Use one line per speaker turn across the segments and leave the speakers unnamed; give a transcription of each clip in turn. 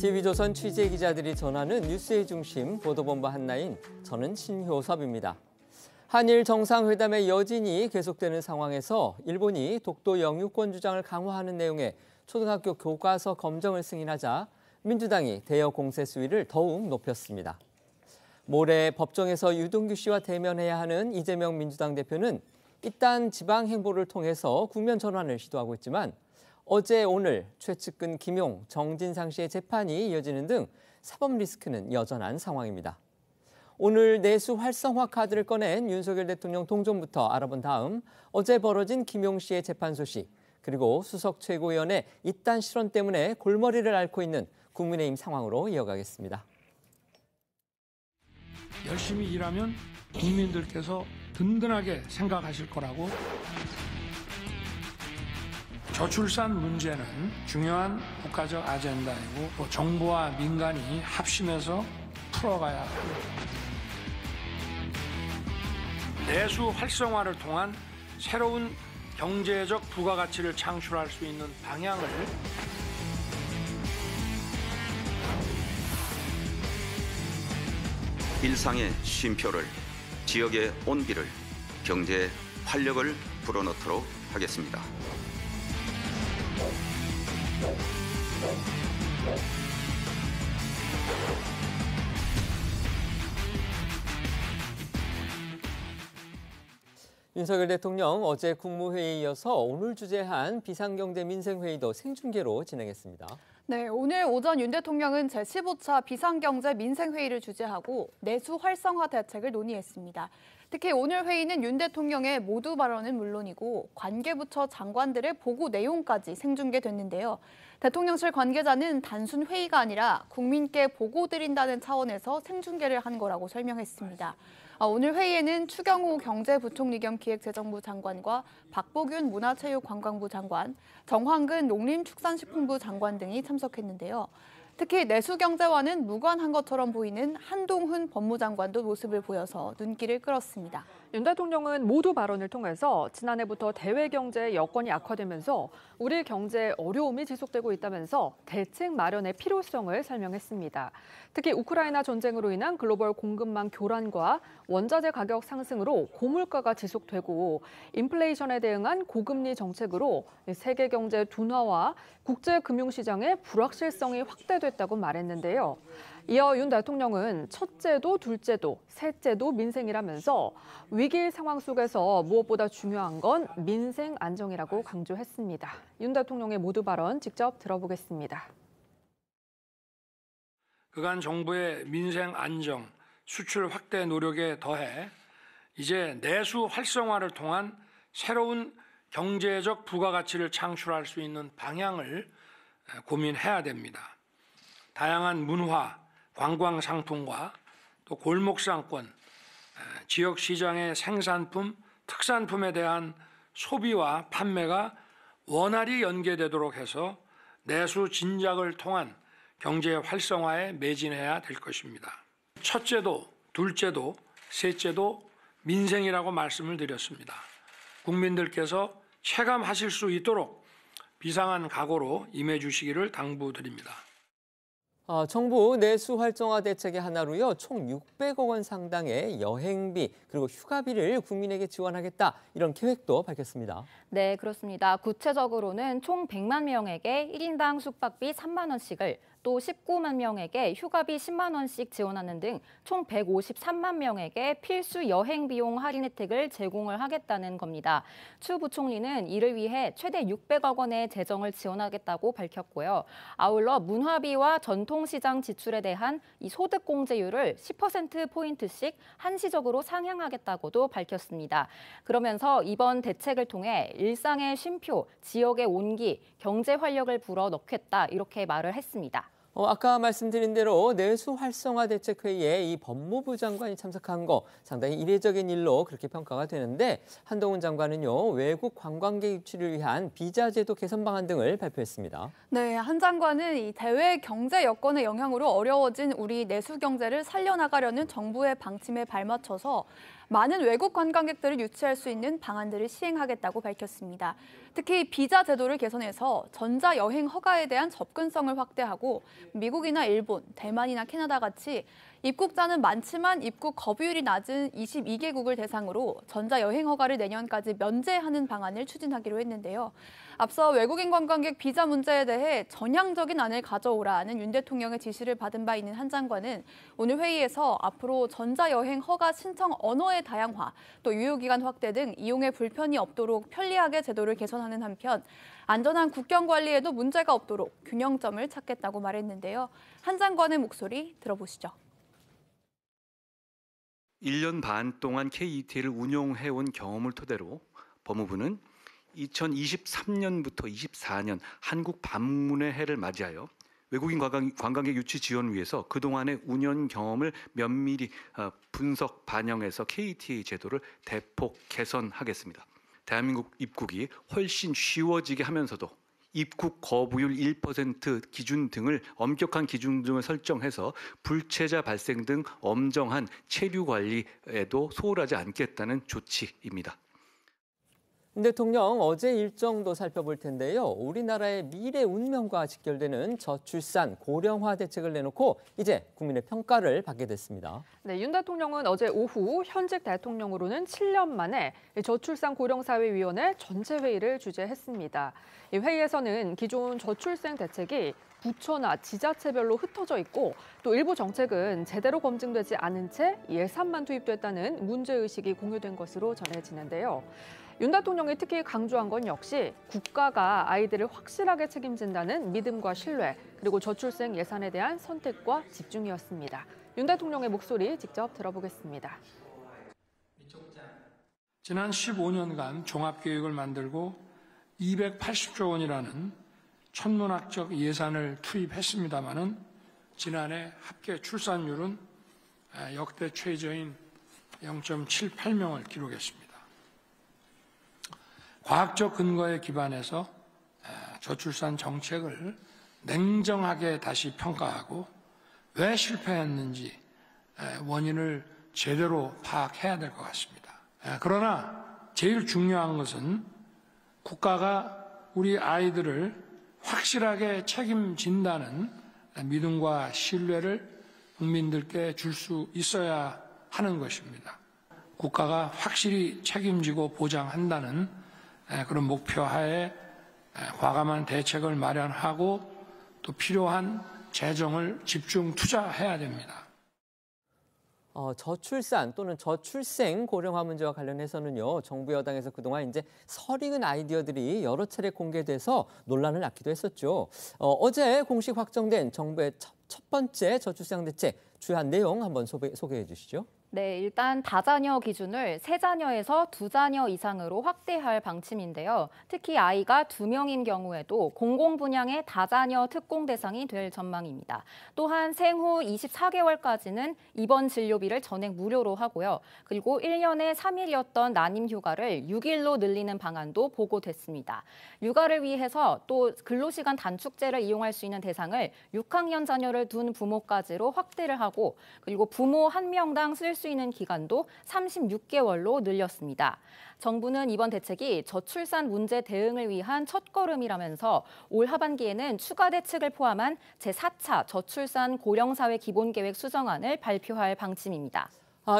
TV조선 취재기자들이 전하는 뉴스의 중심 보도본부 한나인 저는 신효섭입니다. 한일 정상회담의 여진이 계속되는 상황에서 일본이 독도 영유권 주장을 강화하는 내용의 초등학교 교과서 검정을 승인하자 민주당이 대여 공세 수위를 더욱 높였습니다. 모레 법정에서 유동규 씨와 대면해야 하는 이재명 민주당 대표는 이딴 지방 행보를 통해서 국면 전환을 시도하고 있지만 어제 오늘 최측근 김용, 정진상 씨의 재판이 이어지는 등 사법 리스크는 여전한 상황입니다. 오늘 내수 활성화 카드를 꺼낸 윤석열 대통령 동정부터 알아본 다음 어제 벌어진 김용 씨의 재판 소식, 그리고 수석 최고위원의 이딴 실언 때문에 골머리를 앓고 있는 국민의힘 상황으로 이어가겠습니다.
열심히 일하면 국민들께서 든든하게 생각하실 거라고. 저출산 문제는 중요한 국가적 아젠다이고 또 정부와 민간이 합심해서 풀어가야 합니다. 내수 활성화를 통한 새로운 경제적 부가가치를 창출할 수 있는 방향을
일상의 쉼표를, 지역의 온기를, 경제의 활력을 불어넣도록 하겠습니다.
윤석열 대통령 어제 국무회의에 이어서 오늘 주재한 비상경제 민생회의도 생중계로 진행했습니다.
네, 오늘 오전 윤 대통령은 제15차 비상경제 민생회의를 주재하고 내수 활성화 대책을 논의했습니다. 특히 오늘 회의는 윤 대통령의 모두 발언은 물론이고 관계부처 장관들의 보고 내용까지 생중계됐는데요. 대통령실 관계자는 단순 회의가 아니라 국민께 보고 드린다는 차원에서 생중계를 한 거라고 설명했습니다. 오늘 회의에는 추경호 경제부총리 겸 기획재정부 장관과 박보균 문화체육관광부 장관, 정황근 농림축산식품부 장관 등이 참석했는데요. 특히 내수경제와는 무관한 것처럼 보이는 한동훈 법무장관도 모습을 보여서 눈길을 끌었습니다.
윤 대통령은 모두 발언을 통해서 지난해부터 대외 경제 여건이 악화되면서 우리 경제에 어려움이 지속되고 있다면서 대책 마련의 필요성을 설명했습니다. 특히 우크라이나 전쟁으로 인한 글로벌 공급망 교란과 원자재 가격 상승으로 고물가가 지속되고 인플레이션에 대응한 고금리 정책으로 세계 경제 둔화와 국제 금융시장의 불확실성이 확대됐다고 말했는데요. 이어 윤 대통령은 첫째도 둘째도 셋째도 민생이라면서 위기 상황 속에서 무엇보다 중요한 건 민생 안정이라고 강조했습니다. 윤 대통령의 모두 발언 직접 들어보겠습니다.
그간 정부의 민생 안정, 수출 확대 노력에 더해 이제 내수 활성화를 통한 새로운 경제적 부가가치를 창출할 수 있는 방향을 고민해야 됩니다. 다양한 문화, 관광 상품과 또 골목 상권, 지역 시장의 생산품, 특산품에 대한 소비와 판매가 원활히 연계되도록 해서 내수 진작을 통한 경제 활성화에 매진해야 될 것입니다. 첫째도, 둘째도, 셋째도 민생이라고 말씀을 드렸습니다. 국민들께서 체감하실 수 있도록 비상한 각오로 임해 주시기를 당부드립니다.
정부 내수 활성화 대책의 하나로요, 총 600억 원 상당의 여행비 그리고 휴가비를 국민에게 지원하겠다, 이런 계획도 밝혔습니다.
네, 그렇습니다. 구체적으로는 총 100만 명에게 1인당 숙박비 3만 원씩을, 또 19만 명에게 휴가비 10만 원씩 지원하는 등 총 153만 명에게 필수 여행 비용 할인 혜택을 제공을 하겠다는 겁니다. 추 부총리는 이를 위해 최대 600억 원의 재정을 지원하겠다고 밝혔고요. 아울러 문화비와 전통시장 지출에 대한 이 소득공제율을 10%포인트씩 한시적으로 상향하겠다고도 밝혔습니다. 그러면서 이번 대책을 통해 일상의 쉼표, 지역의 온기, 경제 활력을 불어넣겠다, 이렇게 말을 했습니다.
아까 말씀드린 대로 내수 활성화 대책 회의에 이 법무부 장관이 참석한 거 상당히 이례적인 일로 그렇게 평가가 되는데, 한동훈 장관은요, 외국 관광객 입출을 위한 비자 제도 개선 방안 등을 발표했습니다.
네, 한 장관은 이 대외 경제 여건의 영향으로 어려워진 우리 내수 경제를 살려나가려는 정부의 방침에 발맞춰서 많은 외국 관광객들을 유치할 수 있는 방안들을 시행하겠다고 밝혔습니다. 특히 비자 제도를 개선해서 전자여행 허가에 대한 접근성을 확대하고 미국이나 일본, 대만이나 캐나다 같이 입국자는 많지만 입국 거부율이 낮은 22개국을 대상으로 전자여행 허가를 내년까지 면제하는 방안을 추진하기로 했는데요. 앞서 외국인 관광객 비자 문제에 대해 전향적인 안을 가져오라는 윤 대통령의 지시를 받은 바 있는 한 장관은 오늘 회의에서 앞으로 전자여행 허가 신청 언어의 다양화, 또 유효기간 확대 등 이용에 불편이 없도록 편리하게 제도를 개선하는 한편 안전한 국경 관리에도 문제가 없도록 균형점을 찾겠다고 말했는데요. 한 장관의 목소리 들어보시죠.
1년 반 동안 KET를 운용해온 경험을 토대로 법무부는 2023년부터 24년 한국 방문의 해를 맞이하여 외국인 관광객 유치 지원을 위해서 그동안의 운영 경험을 면밀히 분석 반영해서 KET 제도를 대폭 개선하겠습니다. 대한민국 입국이 훨씬 쉬워지게 하면서도 입국 거부율 1% 기준 등을 엄격한 기준 등을 설정해서 불체자 발생 등 엄정한 체류 관리에도 소홀하지 않겠다는 조치입니다.
윤 대통령 어제 일정도 살펴볼 텐데요. 우리나라의 미래 운명과 직결되는 저출산 고령화 대책을 내놓고 이제 국민의 평가를 받게 됐습니다.
네, 윤 대통령은 어제 오후 현직 대통령으로는 7년 만에 저출산 고령사회위원회 전체회의를 주재했습니다. 이 회의에서는 기존 저출생 대책이 부처나 지자체별로 흩어져 있고 또 일부 정책은 제대로 검증되지 않은 채 예산만 투입됐다는 문제의식이 공유된 것으로 전해지는데요. 윤 대통령이 특히 강조한 건 역시 국가가 아이들을 확실하게 책임진다는 믿음과 신뢰, 그리고 저출생 예산에 대한 선택과 집중이었습니다. 윤 대통령의 목소리 직접 들어보겠습니다.
지난 15년간 종합계획을 만들고 280조 원이라는 천문학적 예산을 투입했습니다마는 지난해 합계 출산율은 역대 최저인 0.78명을 기록했습니다. 과학적 근거에 기반해서 저출산 정책을 냉정하게 다시 평가하고 왜 실패했는지 원인을 제대로 파악해야 될 것 같습니다. 그러나 제일 중요한 것은 국가가 우리 아이들을 확실하게 책임진다는 믿음과 신뢰를 국민들께 줄 수 있어야 하는 것입니다. 국가가 확실히 책임지고 보장한다는 그런 목표 하에 과감한 대책을 마련하고 또 필요한 재정을 집중 투자해야 됩니다.
저출산 또는 저출생 고령화 문제와 관련해서는요, 정부 여당에서 그동안 이제 설익은 아이디어들이 여러 차례 공개돼서 논란을 낳기도 했었죠. 어제 공식 확정된 정부의 첫 번째 저출생 대책 주요한 내용 한번 소개해 주시죠.
네, 일단 다자녀 기준을 3자녀에서 2자녀 이상으로 확대할 방침인데요. 특히 아이가 2명인 경우에도 공공분양의 다자녀 특공 대상이 될 전망입니다. 또한 생후 24개월까지는 입원 진료비를 전액 무료로 하고요. 그리고 1년에 3일이었던 난임 휴가를 6일로 늘리는 방안도 보고됐습니다. 육아를 위해서 또 근로시간 단축제를 이용할 수 있는 대상을 6학년 자녀를 둔 부모까지로 확대를 하고 그리고 부모 1명당 쓸 수 있는 기간도 36개월로 늘렸습니다. 정부는 이번 대책이 저출산 문제 대응을 위한 첫걸음이라면서 올 하반기에는 추가 대책을 포함한 제4차 저출산 고령사회 기본계획 수정안을 발표할 방침입니다.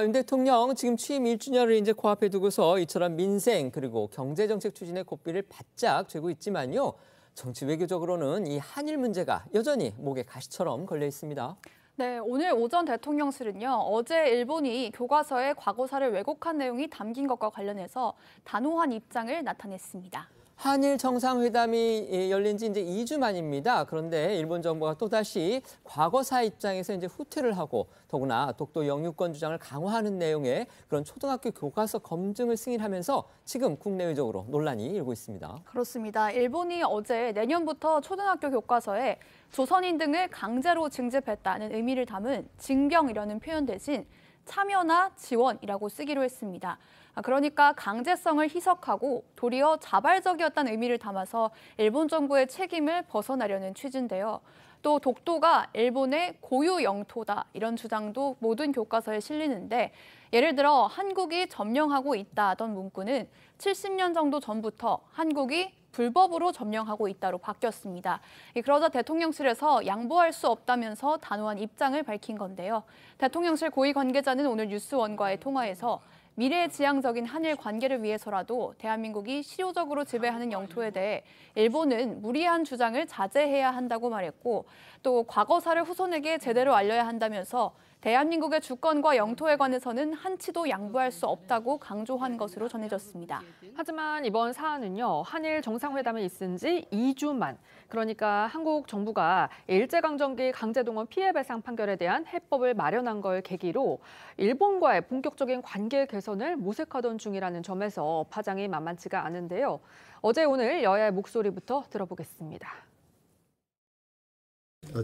윤 대통령 지금 취임 1주년을 이제 코앞에 두고서 이처럼 민생 그리고 경제정책 추진의 고삐를 바짝 쥐고 있지만요. 정치 외교적으로는 이 한일 문제가 여전히 목에 가시처럼 걸려 있습니다.
네, 오늘 오전 대통령실은요, 어제 일본이 교과서에 과거사를 왜곡한 내용이 담긴 것과 관련해서 단호한 입장을 나타냈습니다.
한일 정상회담이 열린 지 이제 2주 만입니다. 그런데 일본 정부가 또다시 과거사 입장에서 이제 후퇴를 하고 더구나 독도 영유권 주장을 강화하는 내용의 그런 초등학교 교과서 검증을 승인하면서 지금 국내외적으로 논란이 일고 있습니다.
그렇습니다. 일본이 어제 내년부터 초등학교 교과서에 조선인 등을 강제로 징집했다는 의미를 담은 징병이라는 표현 대신 참여나 지원이라고 쓰기로 했습니다. 그러니까 강제성을 희석하고 도리어 자발적이었다는 의미를 담아서 일본 정부의 책임을 벗어나려는 취지인데요. 또 독도가 일본의 고유 영토다 이런 주장도 모든 교과서에 실리는데 예를 들어 한국이 점령하고 있다 하던 문구는 70년 정도 전부터 한국이 불법으로 점령하고 있다로 바뀌었습니다. 그러자 대통령실에서 양보할 수 없다면서 단호한 입장을 밝힌 건데요. 대통령실 고위 관계자는 오늘 뉴스원과의 통화에서 미래지향적인 한일 관계를 위해서라도 대한민국이 실효적으로 지배하는 영토에 대해 일본은 무리한 주장을 자제해야 한다고 말했고, 또 과거사를 후손에게 제대로 알려야 한다면서 대한민국의 주권과 영토에 관해서는 한치도 양보할 수 없다고 강조한 것으로 전해졌습니다.
하지만 이번 사안은요, 한일 정상회담이 있은 지 2주만, 그러니까 한국 정부가 일제강점기 강제동원 피해배상 판결에 대한 해법을 마련한 걸 계기로 일본과의 본격적인 관계 개선을 모색하던 중이라는 점에서 파장이 만만치가 않은데요. 어제 오늘 여야의 목소리부터 들어보겠습니다.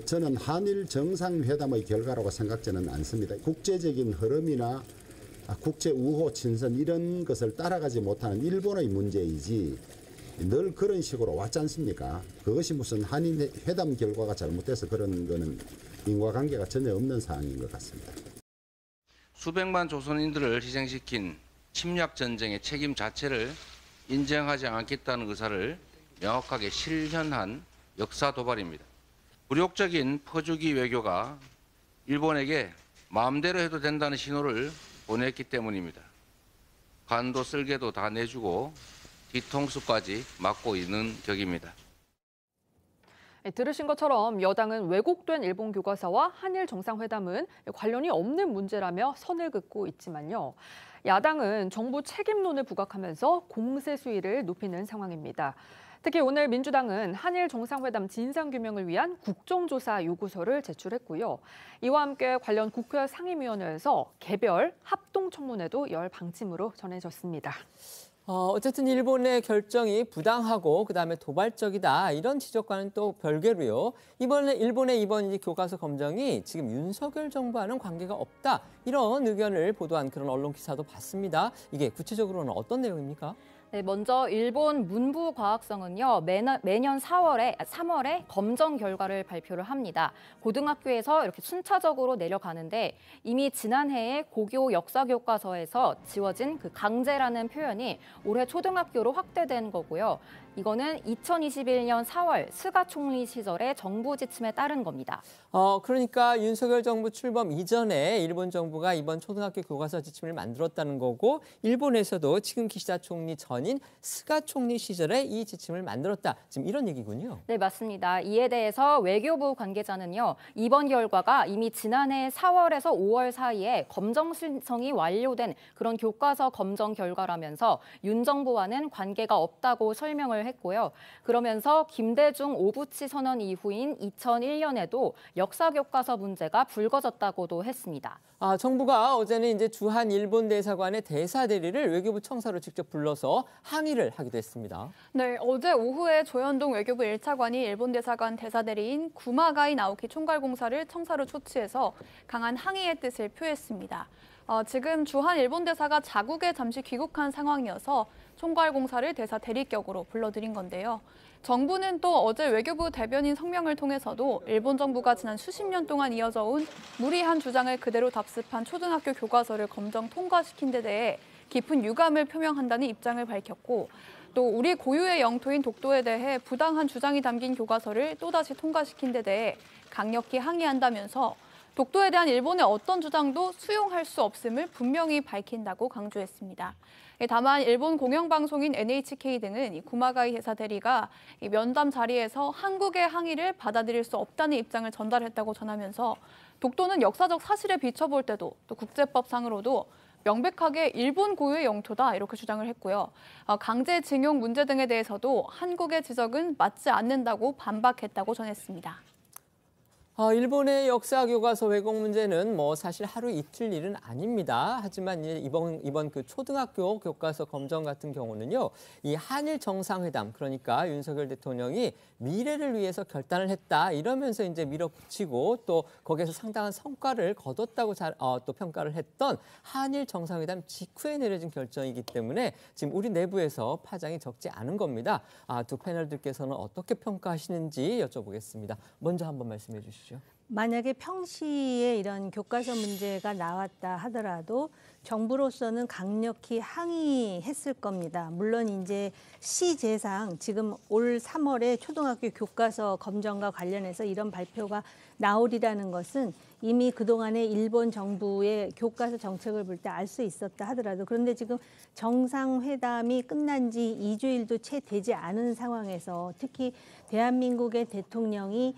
저는 한일 정상회담의 결과라고 생각지는 않습니다. 국제적인 흐름이나 국제 우호, 친선 이런 것을 따라가지 못하는 일본의 문제이지 늘 그런 식으로 왔지 않습니까? 그것이 무슨 한일 회담 결과가 잘못돼서 그런 거는 인과관계가 전혀 없는 사항인 것 같습니다.
수백만 조선인들을 희생시킨 침략 전쟁의 책임 자체를 인정하지 않겠다는 의사를 명확하게 실현한 역사 도발입니다. 굴욕적인 퍼주기 외교가 일본에게 마음대로 해도 된다는 신호를 보냈기 때문입니다. 간도 쓸개도 다 내주고 뒤통수까지 맞고 있는 격입니다.
들으신 것처럼 여당은 왜곡된 일본 교과서와 한일 정상회담은 관련이 없는 문제라며 선을 긋고 있지만요. 야당은 정부 책임론을 부각하면서 공세 수위를 높이는 상황입니다. 특히 오늘 민주당은 한일 정상회담 진상규명을 위한 국정조사 요구서를 제출했고요. 이와 함께 관련 국회 상임위원회에서 개별 합동청문회도 열 방침으로 전해졌습니다.
어쨌든 일본의 결정이 부당하고 그다음에 도발적이다 이런 지적과는 또 별개로요. 일본의 이번 교과서 검정이 지금 윤석열 정부와는 관계가 없다 이런 의견을 보도한 그런 언론 기사도 봤습니다. 이게 구체적으로는 어떤 내용입니까?
네, 먼저 일본 문부과학성은요, 매년 3월에 검정 결과를 발표를 합니다. 고등학교에서 이렇게 순차적으로 내려가는데 이미 지난해에 고교 역사교과서에서 지워진 그 강제라는 표현이 올해 초등학교로 확대된 거고요. 이거는 2021년 4월 스가 총리 시절의 정부 지침에 따른 겁니다.
그러니까 윤석열 정부 출범 이전에 일본 정부가 이번 초등학교 교과서 지침을 만들었다는 거고 일본에서도 지금 기시다 총리 전인 스가 총리 시절에 이 지침을 만들었다. 지금 이런 얘기군요.
네, 맞습니다. 이에 대해서 외교부 관계자는요. 이번 결과가 이미 지난해 4월에서 5월 사이에 검정 신청이 완료된 그런 교과서 검정 결과라면서 윤 정부와는 관계가 없다고 설명을 했고요. 그러면서 김대중 오부치 선언 이후인 2001년에도 역사교과서 문제가 불거졌다고도 했습니다.
정부가 어제는 이제 주한 일본 대사관의 대사 대리를 외교부 청사로 직접 불러서 항의를 하기도 했습니다.
네, 어제 오후에 조현동 외교부 1차관이 일본 대사관 대사 대리인 구마가이 나오키 총괄공사를 청사로 초치해서 강한 항의의 뜻을 표했습니다. 지금 주한 일본 대사가 자국에 잠시 귀국한 상황이어서 총괄공사를 대사 대리격으로 불러들인 건데요. 정부는 또 어제 외교부 대변인 성명을 통해서도 일본 정부가 지난 수십 년 동안 이어져 온 무리한 주장을 그대로 답습한 초등학교 교과서를 검정 통과시킨 데 대해 깊은 유감을 표명한다는 입장을 밝혔고 또 우리 고유의 영토인 독도에 대해 부당한 주장이 담긴 교과서를 또다시 통과시킨 데 대해 강력히 항의한다면서 독도에 대한 일본의 어떤 주장도 수용할 수 없음을 분명히 밝힌다고 강조했습니다. 다만 일본 공영방송인 NHK 등은 구마가이 대사 대리가 면담 자리에서 한국의 항의를 받아들일 수 없다는 입장을 전달했다고 전하면서 독도는 역사적 사실에 비춰볼 때도 또 국제법상으로도 명백하게 일본 고유의 영토다 이렇게 주장을 했고요. 강제징용 문제 등에 대해서도 한국의 지적은 맞지 않는다고 반박했다고 전했습니다.
일본의 역사 교과서 왜곡 문제는 사실 하루 이틀 일은 아닙니다. 하지만 이번 그 초등학교 교과서 검정 같은 경우는요, 이 한일 정상회담 그러니까 윤석열 대통령이 미래를 위해서 결단을 했다 이러면서 이제 밀어붙이고 또 거기에서 상당한 성과를 거뒀다고 또 평가를 했던 한일 정상회담 직후에 내려진 결정이기 때문에 지금 우리 내부에서 파장이 적지 않은 겁니다. 두 패널들께서는 어떻게 평가하시는지 여쭤보겠습니다. 먼저 한번 말씀해 주시죠.
만약에 평시에 이런 교과서 문제가 나왔다 하더라도 정부로서는 강력히 항의했을 겁니다. 물론 이제 시제상 지금 올 3월에 초등학교 교과서 검정과 관련해서 이런 발표가 나오리라는 것은 이미 그동안에 일본 정부의 교과서 정책을 볼 때 알 수 있었다 하더라도, 그런데 지금 정상회담이 끝난 지 2주일도 채 되지 않은 상황에서 특히 대한민국의 대통령이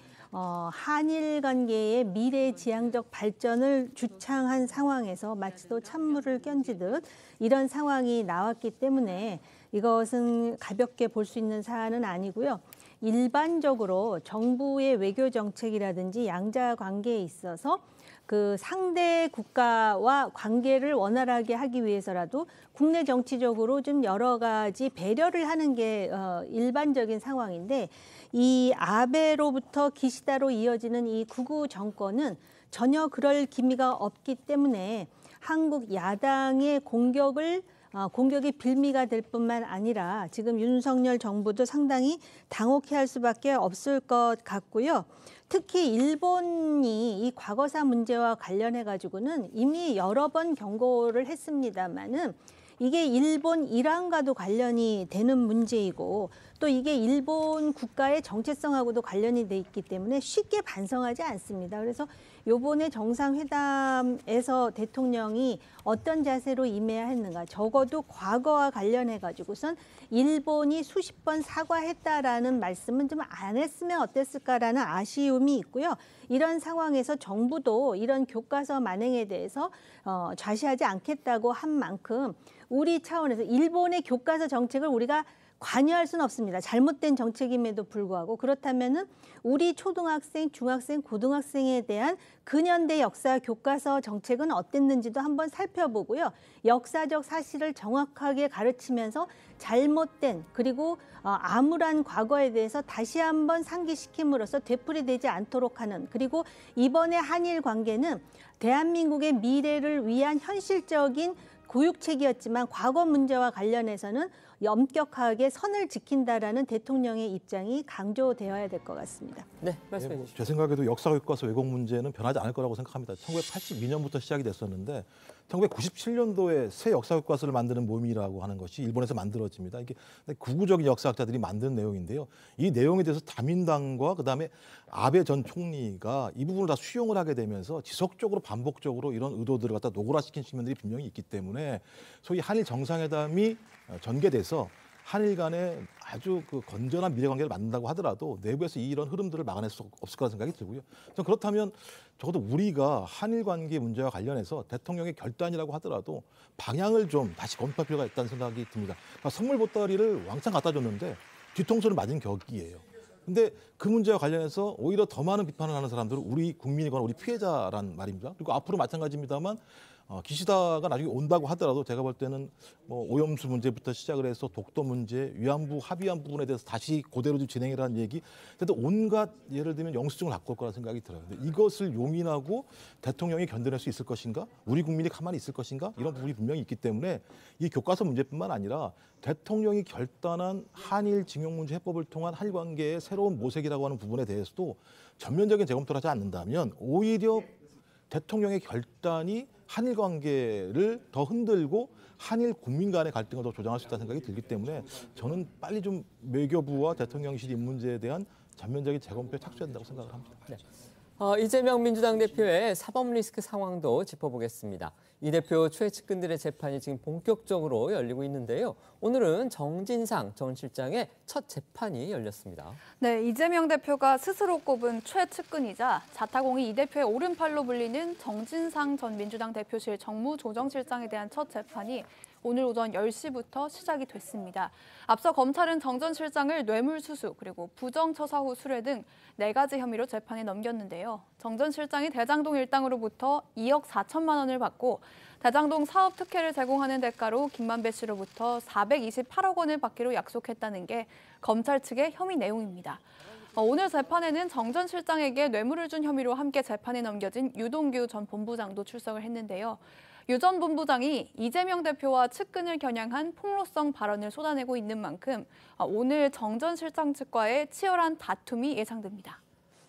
한일 관계의 미래지향적 발전을 주창한 상황에서 마치 또 찬물을 끼얹듯 이런 상황이 나왔기 때문에 이것은 가볍게 볼 수 있는 사안은 아니고요. 일반적으로 정부의 외교 정책이라든지 양자 관계에 있어서 그 상대 국가와 관계를 원활하게 하기 위해서라도 국내 정치적으로 좀 여러 가지 배려를 하는 게 일반적인 상황인데, 이 아베로부터 기시다로 이어지는 이 극우 정권은 전혀 그럴 기미가 없기 때문에 한국 야당의 공격이 빌미가 될 뿐만 아니라 지금 윤석열 정부도 상당히 당혹해할 수밖에 없을 것 같고요. 특히 일본이 이 과거사 문제와 관련해 가지고는 이미 여러 번 경고를 했습니다마는 이게 일본 이란과도 관련이 되는 문제이고 또 이게 일본 국가의 정체성하고도 관련이 돼 있기 때문에 쉽게 반성하지 않습니다. 그래서 요번에 정상회담에서 대통령이 어떤 자세로 임해야 했는가, 적어도 과거와 관련해 가지고선 일본이 수십 번 사과했다라는 말씀은 좀 안 했으면 어땠을까라는 아쉬움이 있고요. 이런 상황에서 정부도 이런 교과서 만행에 대해서 좌시하지 않겠다고 한 만큼 우리 차원에서 일본의 교과서 정책을 우리가 관여할 수는 없습니다. 잘못된 정책임에도 불구하고. 그렇다면은 우리 초등학생, 중학생, 고등학생에 대한 근현대 역사 교과서 정책은 어땠는지도 한번 살펴보고요. 역사적 사실을 정확하게 가르치면서 잘못된 그리고 암울한 과거에 대해서 다시 한번 상기시킴으로써 되풀이되지 않도록 하는, 그리고 이번에 한일 관계는 대한민국의 미래를 위한 현실적인 고육책이었지만 과거 문제와 관련해서는 엄격하게 선을 지킨다라는 대통령의 입장이 강조되어야 될 것 같습니다.
네, 말씀해 주시죠.
제 생각에도 역사 교과서 왜곡 문제는 변하지 않을 거라고 생각합니다. 1982년부터 시작이 됐었는데 1997년도에 새 역사 교과서를 만드는 모임이라고 하는 것이 일본에서 만들어집니다. 이게 구구적인 역사학자들이 만든 내용인데요. 이 내용에 대해서 다민당과 그다음에 아베 전 총리가 이 부분을 다 수용을 하게 되면서 지속적으로 반복적으로 이런 의도들을 갖다 노골화시킨 측면들이 분명히 있기 때문에 소위 한일 정상회담이 전개돼서 한일 간에 아주 그 건전한 미래관계를 만든다고 하더라도 내부에서 이런 흐름들을 막아낼 수 없을 거라는 생각이 들고요. 전 그렇다면 적어도 우리가 한일 관계 문제와 관련해서 대통령의 결단이라고 하더라도 방향을 좀 다시 검토할 필요가 있다는 생각이 듭니다. 그러니까 선물 보따리를 왕창 갖다 줬는데 뒤통수를 맞은 격이에요. 근데 그 문제와 관련해서 오히려 더 많은 비판을 하는 사람들은 우리 국민이거나 우리 피해자란 말입니다. 그리고 앞으로 마찬가지입니다만 기시다가 나중에 온다고 하더라도 제가 볼 때는 뭐 오염수 문제부터 시작을 해서 독도 문제, 위안부 합의한 부분에 대해서 다시 그대로 좀 진행이라는 얘기, 그래도 온갖 예를 들면 영수증을 갖고 올 거라는 생각이 들어요. 근데 이것을 용인하고 대통령이 견뎌낼 수 있을 것인가, 우리 국민이 가만히 있을 것인가, 이런 부분이 분명히 있기 때문에 이 교과서 문제뿐만 아니라 대통령이 결단한 한일 징용 문제 해법을 통한 한일 관계의 새로운 모색이라고 하는 부분에 대해서도 전면적인 재검토를 하지 않는다면 오히려 대통령의 결단이 한일 관계를 더 흔들고 한일 국민 간의 갈등을 더 조장할 수 있다는 생각이 들기 때문에 저는 빨리 좀 외교부와 대통령실 이 문제에 대한 전면적인 재검토에 착수해야 된다고 생각을 합니다.
네. 이재명 민주당 대표의 사법 리스크 상황도 짚어보겠습니다. 이 대표 최 측근들의 재판이 지금 본격적으로 열리고 있는데요. 오늘은 정진상 전 실장의 첫 재판이 열렸습니다.
네, 이재명 대표가 스스로 꼽은 최 측근이자 자타공이 이 대표의 오른팔로 불리는 정진상 전 민주당 대표실 정무조정실장에 대한 첫 재판이 오늘 오전 10시부터 시작이 됐습니다. 앞서 검찰은 정 전 실장을 뇌물수수 그리고 부정처사 후 수뢰 등 4가지 혐의로 재판에 넘겼는데요. 정 전 실장이 대장동 일당으로부터 2억 4천만 원을 받고 대장동 사업 특혜를 제공하는 대가로 김만배 씨로부터 428억 원을 받기로 약속했다는 게 검찰 측의 혐의 내용입니다. 오늘 재판에는 정 전 실장에게 뇌물을 준 혐의로 함께 재판에 넘겨진 유동규 전 본부장도 출석을 했는데요. 유 전 본부장이 이재명 대표와 측근을 겨냥한 폭로성 발언을 쏟아내고 있는 만큼 오늘 정 전 실장 측과의 치열한 다툼이 예상됩니다.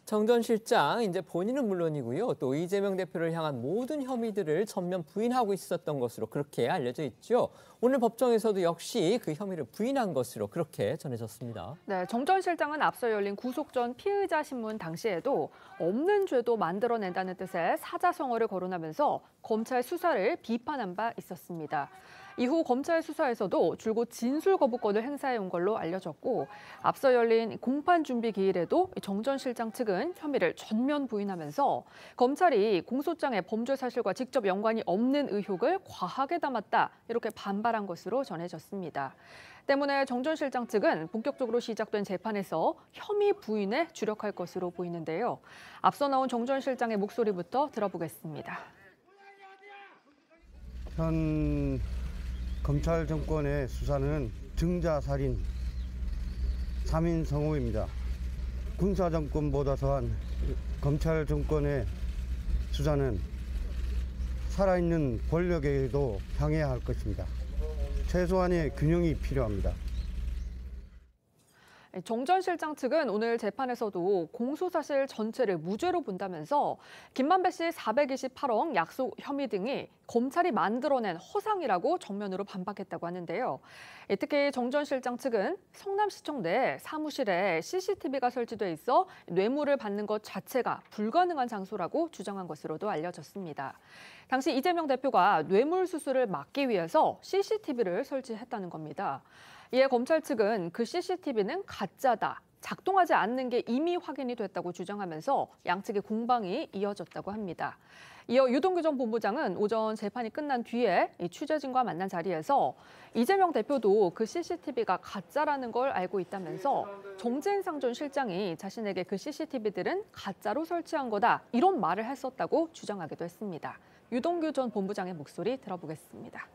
정 전 실장 이제 본인은 물론이고요. 또 이재명 대표를 향한 모든 혐의들을 전면 부인하고 있었던 것으로 그렇게 알려져 있죠. 오늘 법정에서도 역시 그 혐의를 부인한 것으로 그렇게 전해졌습니다.
네, 정 전 실장은 앞서 열린 구속 전 피의자 신문 당시에도 없는 죄도 만들어낸다는 뜻의 사자성어를 거론하면서 검찰 수사를 비판한 바 있었습니다. 이후 검찰 수사에서도 줄곧 진술 거부권을 행사해온 걸로 알려졌고 앞서 열린 공판 준비 기일에도 정 전 실장 측은 혐의를 전면 부인하면서 검찰이 공소장에 범죄 사실과 직접 연관이 없는 의혹을 과하게 담았다 이렇게 반발한 것으로 전해졌습니다. 때문에 정 전 실장 측은 본격적으로 시작된 재판에서 혐의 부인에 주력할 것으로 보이는데요. 앞서 나온 정 전 실장의 목소리부터 들어보겠습니다.
현 검찰 정권의 수사는 증자살인, 3인 성호입니다. 군사 정권보다 더한 검찰 정권의 수사는 살아있는 권력에도 향해야 할 것입니다. 최소한의 균형이 필요합니다.
정 전 실장 측은 오늘 재판에서도 공소사실 전체를 무죄로 본다면서 김만배 씨 428억 약속 혐의 등이 검찰이 만들어낸 허상이라고 정면으로 반박했다고 하는데요. 특히 정 전 실장 측은 성남시청 내 사무실에 CCTV가 설치돼 있어 뇌물을 받는 것 자체가 불가능한 장소라고 주장한 것으로도 알려졌습니다. 당시 이재명 대표가 뇌물 수수를 막기 위해서 CCTV를 설치했다는 겁니다. 이에 검찰 측은 그 CCTV는 가짜다, 작동하지 않는 게 이미 확인이 됐다고 주장하면서 양측의 공방이 이어졌다고 합니다. 이어 유동규 전 본부장은 오전 재판이 끝난 뒤에 취재진과 만난 자리에서 이재명 대표도 그 CCTV가 가짜라는 걸 알고 있다면서 정진상 전 실장이 자신에게 그 CCTV들은 가짜로 설치한 거다 이런 말을 했었다고 주장하기도 했습니다. 유동규 전 본부장의 목소리 들어보겠습니다.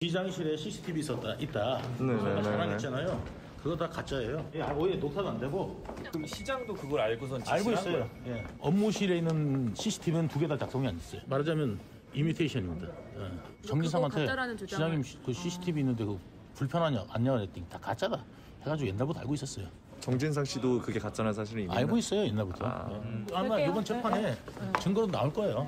시장실에 CCTV 있다. 아까 자랑했잖아요. 그거 다 가짜예요. 오히려 녹화도 안 되고.
그럼 시장도 그걸 알고선
알고 있어요.
예.
업무실에 있는 CCTV는 2개 다 작동이 안 됐어요. 말하자면 이미테이션입니다. 정진상한테 시장님 그 CCTV 있는데 그 불편하냐 안냐고 했더니 다 가짜다 해가지고 옛날부터 알고 있었어요.
정진상 씨도 그게 가짜라는 사실을 이미
알고 있어요 옛날부터. 아마 이번 재판에 증거로 나올 거예요.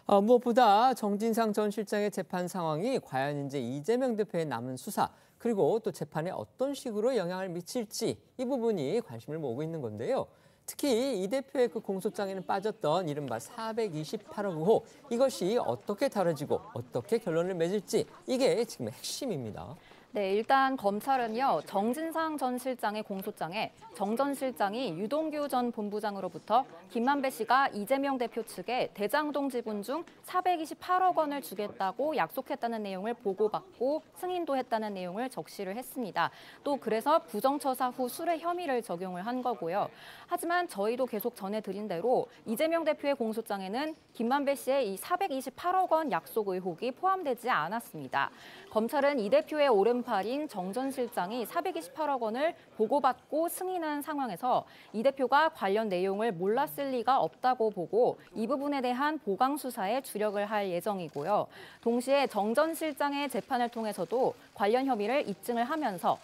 무엇보다 정진상 전 실장의 재판 상황이 과연 이제 이재명 대표의 남은 수사 그리고 또 재판에 어떤 식으로 영향을 미칠지 이 부분이 관심을 모으고 있는 건데요. 특히 이 대표의 그 공소장에는 빠졌던 이른바 428억 의혹 이것이 어떻게 다뤄지고 어떻게 결론을 맺을지 이게 지금 핵심입니다.
네, 일단 검찰은요, 정진상 전 실장의 공소장에 정 전 실장이 유동규 전 본부장으로부터 김만배 씨가 이재명 대표 측에 대장동 지분 중 428억 원을 주겠다고 약속했다는 내용을 보고받고 승인도 했다는 내용을 적시를 했습니다. 또 그래서 부정처사 후 수뢰 혐의를 적용을 한 거고요. 하지만 저희도 계속 전해드린 대로 이재명 대표의 공소장에는 김만배 씨의 이 428억 원 약속 의혹이 포함되지 않았습니다. 검찰은 이 대표의 오른팔인 정 전 실장이 428억 원을 보고받고 승인한 상황에서 이 대표가 관련 내용을 몰랐을 리가 없다고 보고 이 부분에 대한 보강 수사에 주력을 할 예정이고요. 동시에 정 전 실장의 재판을 통해서도 관련 혐의를 입증을 하면서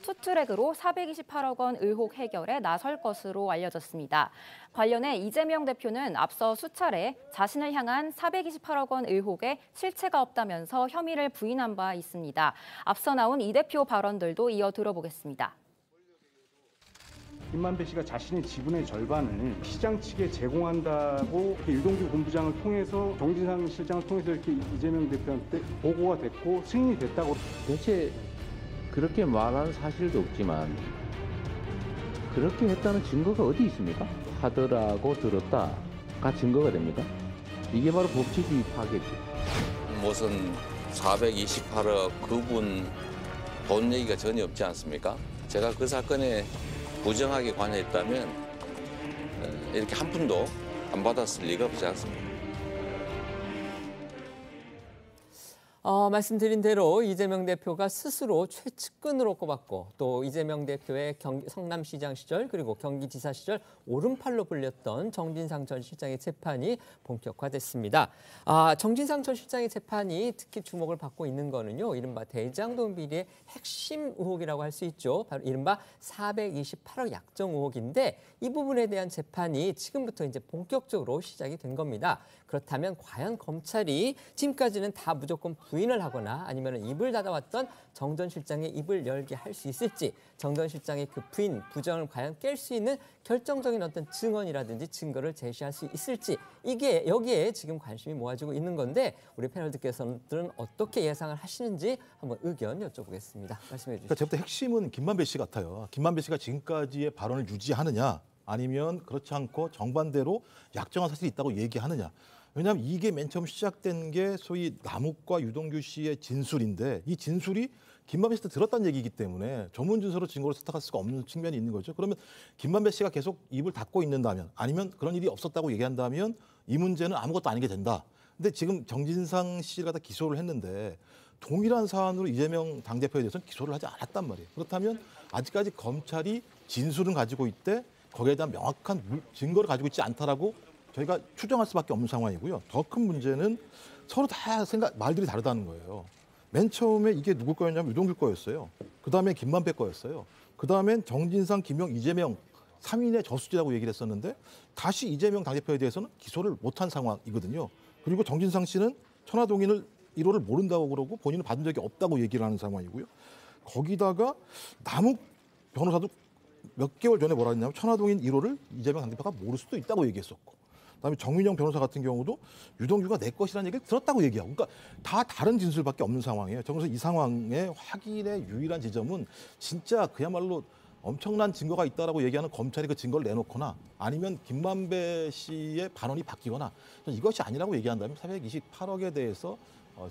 투트랙으로 428억 원 의혹 해결에 나설 것으로 알려졌습니다. 관련해 이재명 대표는 앞서 수차례 자신을 향한 428억 원 의혹에 실체가 없다면서 혐의를 부인한 바 있습니다. 앞서 나온 이 대표 발언들도 이어 들어보겠습니다.
김만배 씨가 자신의 지분의 절반을 시장 측에 제공한다고 유동규 본부장을 통해서 정진상 실장을 통해서 이렇게 이재명 대표한테 보고가 됐고 승인이 됐다고.
대체 그렇게 말하는 사실도 없지만 그렇게 했다는 증거가 어디 있습니까? 하더라고 들었다가 증거가 됩니까? 이게 바로 법치주의 파괴죠.
무슨 428억 그분 돈 얘기가 전혀 없지 않습니까? 제가 그 사건에 부정하게 관여했다면 이렇게 한 푼도 안 받았을 리가 없지 않습니다.
말씀드린 대로 이재명 대표가 스스로 최측근으로 꼽았고 또 이재명 대표의 성남시장 시절 그리고 경기지사 시절 오른팔로 불렸던 정진상 전 실장의 재판이 본격화됐습니다. 정진상 전 실장의 재판이 특히 주목을 받고 있는 거는요. 이른바 대장동 비리의 핵심 의혹이라고 할 수 있죠. 바로 이른바 428억 약정 의혹인데 이 부분에 대한 재판이 지금부터 이제 본격적으로 시작이 된 겁니다. 그렇다면 과연 검찰이 지금까지는 다 무조건 부인을 하거나 아니면 입을 닫아왔던 정 전 실장의 입을 열게 할 수 있을지, 정 전 실장의 그 부인, 부정을 과연 깰 수 있는 결정적인 어떤 증언이라든지 증거를 제시할 수 있을지, 이게 여기에 지금 관심이 모아지고 있는 건데 우리 패널들께서는 어떻게 예상을 하시는지 한번 의견 여쭤보겠습니다. 말씀해 주시죠.
그러니까 제부터 핵심은 김만배 씨 같아요. 김만배 씨가 지금까지의 발언을 유지하느냐 아니면 그렇지 않고 정반대로 약정한 사실이 있다고 얘기하느냐. 왜냐하면 이게 맨 처음 시작된 게 소위 남욱과 유동규 씨의 진술인데 이 진술이 김만배 씨한테 들었다는 얘기이기 때문에 전문 진술로 증거를 세탁할 수가 없는 측면이 있는 거죠. 그러면 김만배 씨가 계속 입을 닫고 있는다면 아니면 그런 일이 없었다고 얘기한다면 이 문제는 아무것도 아니게 된다. 근데 지금 정진상 씨를 갖다 기소를 했는데 동일한 사안으로 이재명 당대표에 대해서는 기소를 하지 않았단 말이에요. 그렇다면 아직까지 검찰이 진술은 가지고 있대 거기에 대한 명확한 증거를 가지고 있지 않다라고 저희가 추정할 수밖에 없는 상황이고요. 더 큰 문제는 서로 다 말들이 다르다는 거예요. 맨 처음에 이게 누구 거였냐면 유동규 거였어요. 그다음에 김만배 거였어요. 그다음엔 정진상, 김용, 이재명 3인의 저수지라고 얘기를 했었는데 다시 이재명 당대표에 대해서는 기소를 못한 상황이거든요. 그리고 정진상 씨는 천화동인을 1호를 모른다고 그러고 본인은 받은 적이 없다고 얘기를 하는 상황이고요. 거기다가 남욱 변호사도 몇 개월 전에 뭐라 했냐면 천화동인 1호를 이재명 당대표가 모를 수도 있다고 얘기했었고 그다음에 정민영 변호사 같은 경우도 유동규가 내 것이라는 얘기를 들었다고 얘기하고 그러니까 다 다른 진술밖에 없는 상황이에요. 그래서 이 상황의 확인의 유일한 지점은 진짜 그야말로 엄청난 증거가 있다라고 얘기하는 검찰이 그 증거를 내놓거나 아니면 김만배 씨의 발언이 바뀌거나 이것이 아니라고 얘기한다면 428억에 대해서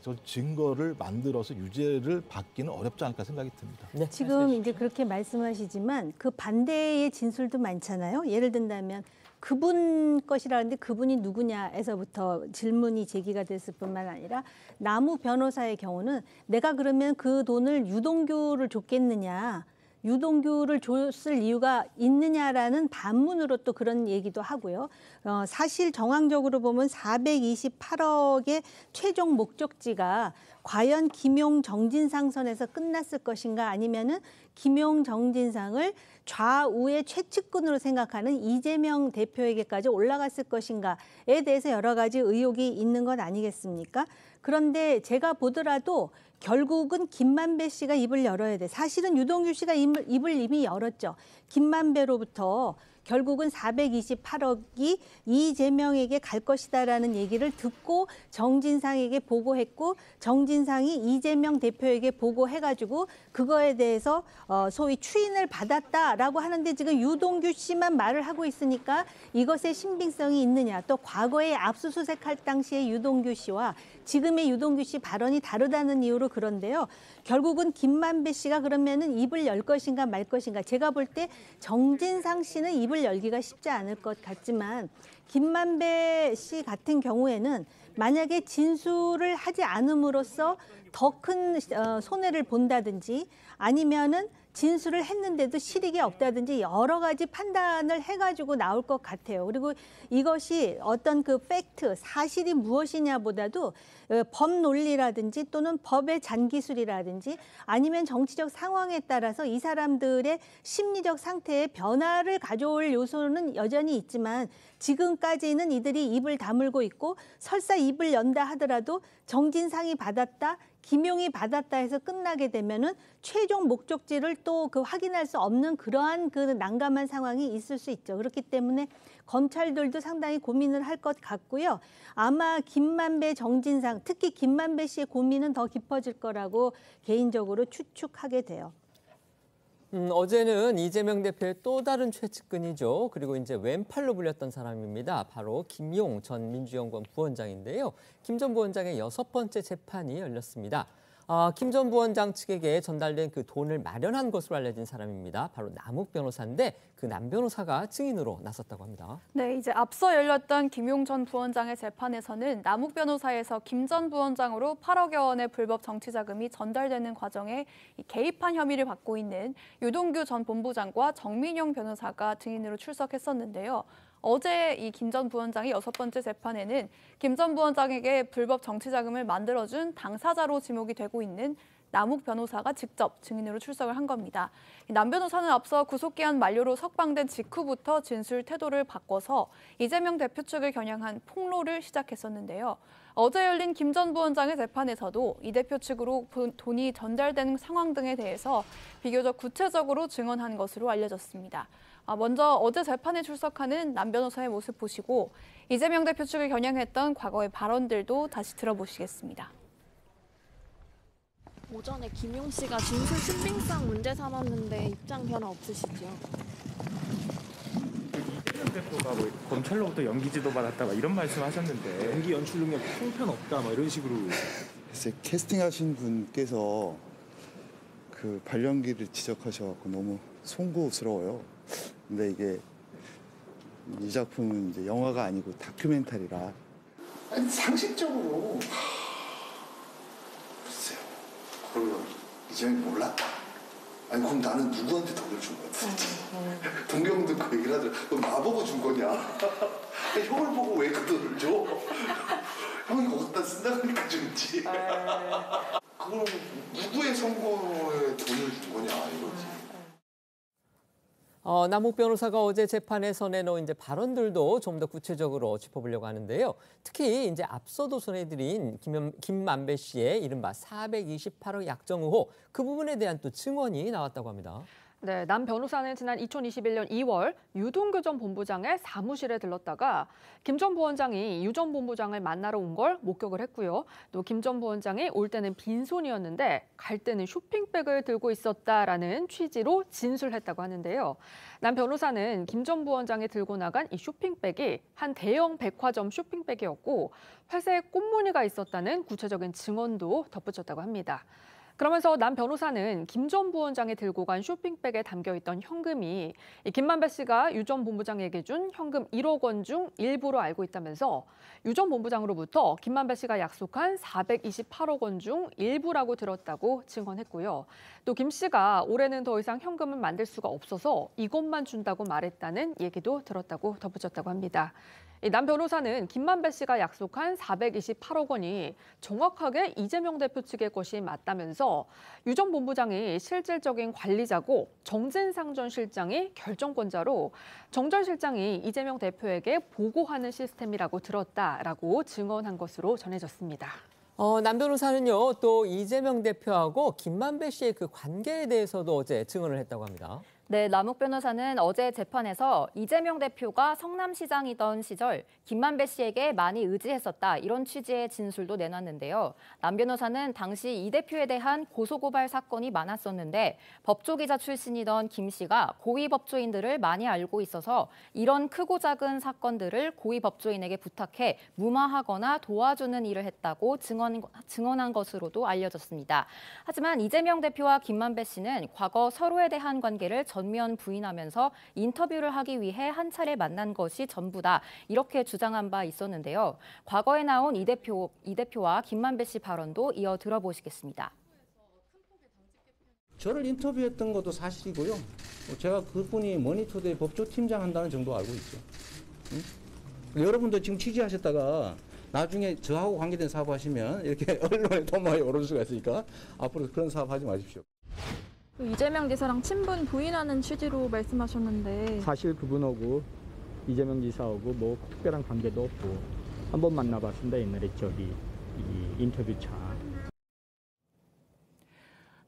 저 증거를 만들어서 유죄를 받기는 어렵지 않을까 생각이 듭니다.
네, 지금 이제 그렇게 말씀하시지만 그 반대의 진술도 많잖아요. 예를 든다면 그분 것이라는데 그분이 누구냐에서부터 질문이 제기가 됐을 뿐만 아니라 남욱 변호사의 경우는 내가 그러면 그 돈을 유동규를 줬겠느냐. 유동규를 줬을 이유가 있느냐라는 반문으로 또 그런 얘기도 하고요. 사실 정황적으로 보면 428억의 최종 목적지가 과연 김용 정진상 선에서 끝났을 것인가 아니면은 김용 정진상을 좌우의 최측근으로 생각하는 이재명 대표에게까지 올라갔을 것인가에 대해서 여러 가지 의혹이 있는 것 아니겠습니까? 그런데 제가 보더라도 결국은 김만배 씨가 입을 열어야 돼. 사실은 유동규 씨가 입을 이미 열었죠. 김만배로부터 결국은 428억이 이재명에게 갈 것이다라는 얘기를 듣고 정진상에게 보고했고 정진상이 이재명 대표에게 보고해가지고 그거에 대해서 소위 추인을 받았다라고 하는데 지금 유동규 씨만 말을 하고 있으니까 이것의 신빙성이 있느냐. 또 과거에 압수수색할 당시의 유동규 씨와 지금의 유동규 씨 발언이 다르다는 이유로 그런데요. 결국은 김만배 씨가 그러면은 입을 열 것인가 말 것인가. 제가 볼 때 정진상 씨는 입을 열기가 쉽지 않을 것 같지만 김만배 씨 같은 경우에는 만약에 진술을 하지 않음으로써 더 큰 손해를 본다든지 아니면은 진술을 했는데도 실익이 없다든지 여러 가지 판단을 해가지고 나올 것 같아요. 그리고 이것이 어떤 그 팩트, 사실이 무엇이냐보다도 법 논리라든지 또는 법의 잔기술이라든지 아니면 정치적 상황에 따라서 이 사람들의 심리적 상태에 변화를 가져올 요소는 여전히 있지만 지금까지는 이들이 입을 다물고 있고 설사 입을 연다 하더라도 정진상이 받았다, 김용이 받았다 해서 끝나게 되면은 최종 목적지를 또 그 확인할 수 없는 그러한 그 난감한 상황이 있을 수 있죠. 그렇기 때문에 검찰들도 상당히 고민을 할 것 같고요. 아마 김만배, 정진상, 특히 김만배 씨의 고민은 더 깊어질 거라고 개인적으로 추측하게 돼요.
어제는 이재명 대표의 또 다른 최측근이죠. 그리고 이제 왼팔로 불렸던 사람입니다. 바로 김용 전 민주연구원 부원장인데요. 김 전 부원장의 6번째 재판이 열렸습니다. 김 전 부원장 측에게 전달된 그 돈을 마련한 것으로 알려진 사람입니다. 바로 남욱 변호사인데 그 남 변호사가 증인으로 나섰다고 합니다.
네, 이제 앞서 열렸던 김용 전 부원장의 재판에서는 남욱 변호사에서 김 전 부원장으로 8억여 원의 불법 정치 자금이 전달되는 과정에 개입한 혐의를 받고 있는 유동규 전 본부장과 정민용 변호사가 증인으로 출석했었는데요. 어제 이 김 전 부원장이 6번째 재판에는 김 전 부원장에게 불법 정치 자금을 만들어준 당사자로 지목이 되고 있는 남욱 변호사가 직접 증인으로 출석을 한 겁니다. 남 변호사는 앞서 구속기한 만료로 석방된 직후부터 진술 태도를 바꿔서 이재명 대표 측을 겨냥한 폭로를 시작했었는데요. 어제 열린 김 전 부원장의 재판에서도 이 대표 측으로 돈이 전달되는 상황 등에 대해서 비교적 구체적으로 증언한 것으로 알려졌습니다. 먼저 어제 재판에 출석하는 남 변호사의 모습 보시고 이재명 대표 측을 겨냥했던 과거의 발언들도 다시 들어보시겠습니다.
오전에 김용 씨가 진술 신빙성 문제 삼았는데 입장 변화 없으시죠?
이재명 대표가 뭐 검찰로부터 연기지도 받았다 이런 말씀하셨는데 연기 연출 능력 형편없다 이런 식으로.
글쎄 캐스팅하신 분께서 그 발연기를 지적하셔갖고 너무 송구스러워요. 근데 이게 이 작품은 이제 영화가 아니고 다큐멘터리라.
아니 상식적으로 글쎄요. 그러면 이재명이 몰랐다. 아니 그럼 나는 누구한테 돈을 준 거야? 동경 듣고 얘기를 하더라. 너 나보고 준 거냐? 아니, 형을 보고 왜 그 돈을 줘? 형이 거기다 쓴다 그러니까 줬지. 그거는 누구의 선거에 돈을 준 거냐 이거지.
남욱 변호사가 어제 재판에서 내놓은 이제 발언들도 좀 더 구체적으로 짚어보려고 하는데요. 특히 이제 앞서도 전해드린 김만배 씨의 이른바 428억 약정 의혹 그 부분에 대한 또 증언이 나왔다고 합니다.
네, 남 변호사는 지난 2021년 2월 유동규 전 본부장의 사무실에 들렀다가 김 전 부원장이 유 전 본부장을 만나러 온 걸 목격을 했고요. 또 김 전 부원장이 올 때는 빈손이었는데 갈 때는 쇼핑백을 들고 있었다라는 취지로 진술했다고 하는데요. 남 변호사는 김 전 부원장이 들고 나간 이 쇼핑백이 한 대형 백화점 쇼핑백이었고 회색 꽃무늬가 있었다는 구체적인 증언도 덧붙였다고 합니다. 그러면서 남 변호사는 김 전 부원장이 들고 간 쇼핑백에 담겨있던 현금이 김만배 씨가 유 전 본부장에게 준 현금 1억 원 중 일부로 알고 있다면서 유 전 본부장으로부터 김만배 씨가 약속한 428억 원 중 일부라고 들었다고 증언했고요. 또 김 씨가 올해는 더 이상 현금을 만들 수가 없어서 이것만 준다고 말했다는 얘기도 들었다고 덧붙였다고 합니다. 남 변호사는 김만배 씨가 약속한 428억 원이 정확하게 이재명 대표 측의 것이 맞다면서 유 전 본부장이 실질적인 관리자고 정진상 전 실장이 결정권자로 정 전 실장이 이재명 대표에게 보고하는 시스템이라고 들었다라고 증언한 것으로 전해졌습니다.
남 변호사는요, 또 이재명 대표하고 김만배 씨의 그 관계에 대해서도 어제 증언을 했다고 합니다.
네, 남욱 변호사는 어제 재판에서 이재명 대표가 성남시장이던 시절 김만배 씨에게 많이 의지했었다 이런 취지의 진술도 내놨는데요. 남 변호사는 당시 이 대표에 대한 고소고발 사건이 많았었는데 법조기자 출신이던 김 씨가 고위 법조인들을 많이 알고 있어서 이런 크고 작은 사건들을 고위 법조인에게 부탁해 무마하거나 도와주는 일을 했다고 증언한 것으로도 알려졌습니다. 하지만 이재명 대표와 김만배 씨는 과거 서로에 대한 관계를 전면 부인하면서 인터뷰를 하기 위해 한 차례 만난 것이 전부다 이렇게 주장한 바 있었는데요. 과거에 나온 이 대표와 김만배 씨 발언도 이어 들어보시겠습니다.
저를 인터뷰했던 것도 사실이고요. 제가 그분이 머니투데이 법조팀장 한다는 정도 알고 있죠. 응? 여러분도 지금 취재하셨다가 나중에 저하고 관계된 사업 하시면 이렇게 언론에 돈 많이 오를 수가 있으니까 앞으로 그런 사업 하지 마십시오.
이재명 지사랑 친분 부인하는 취지로 말씀하셨는데
사실 그분하고 이재명 지사하고 뭐 특별한 관계도 없고 한 번 만나봤습니다. 옛날에 이 인터뷰차.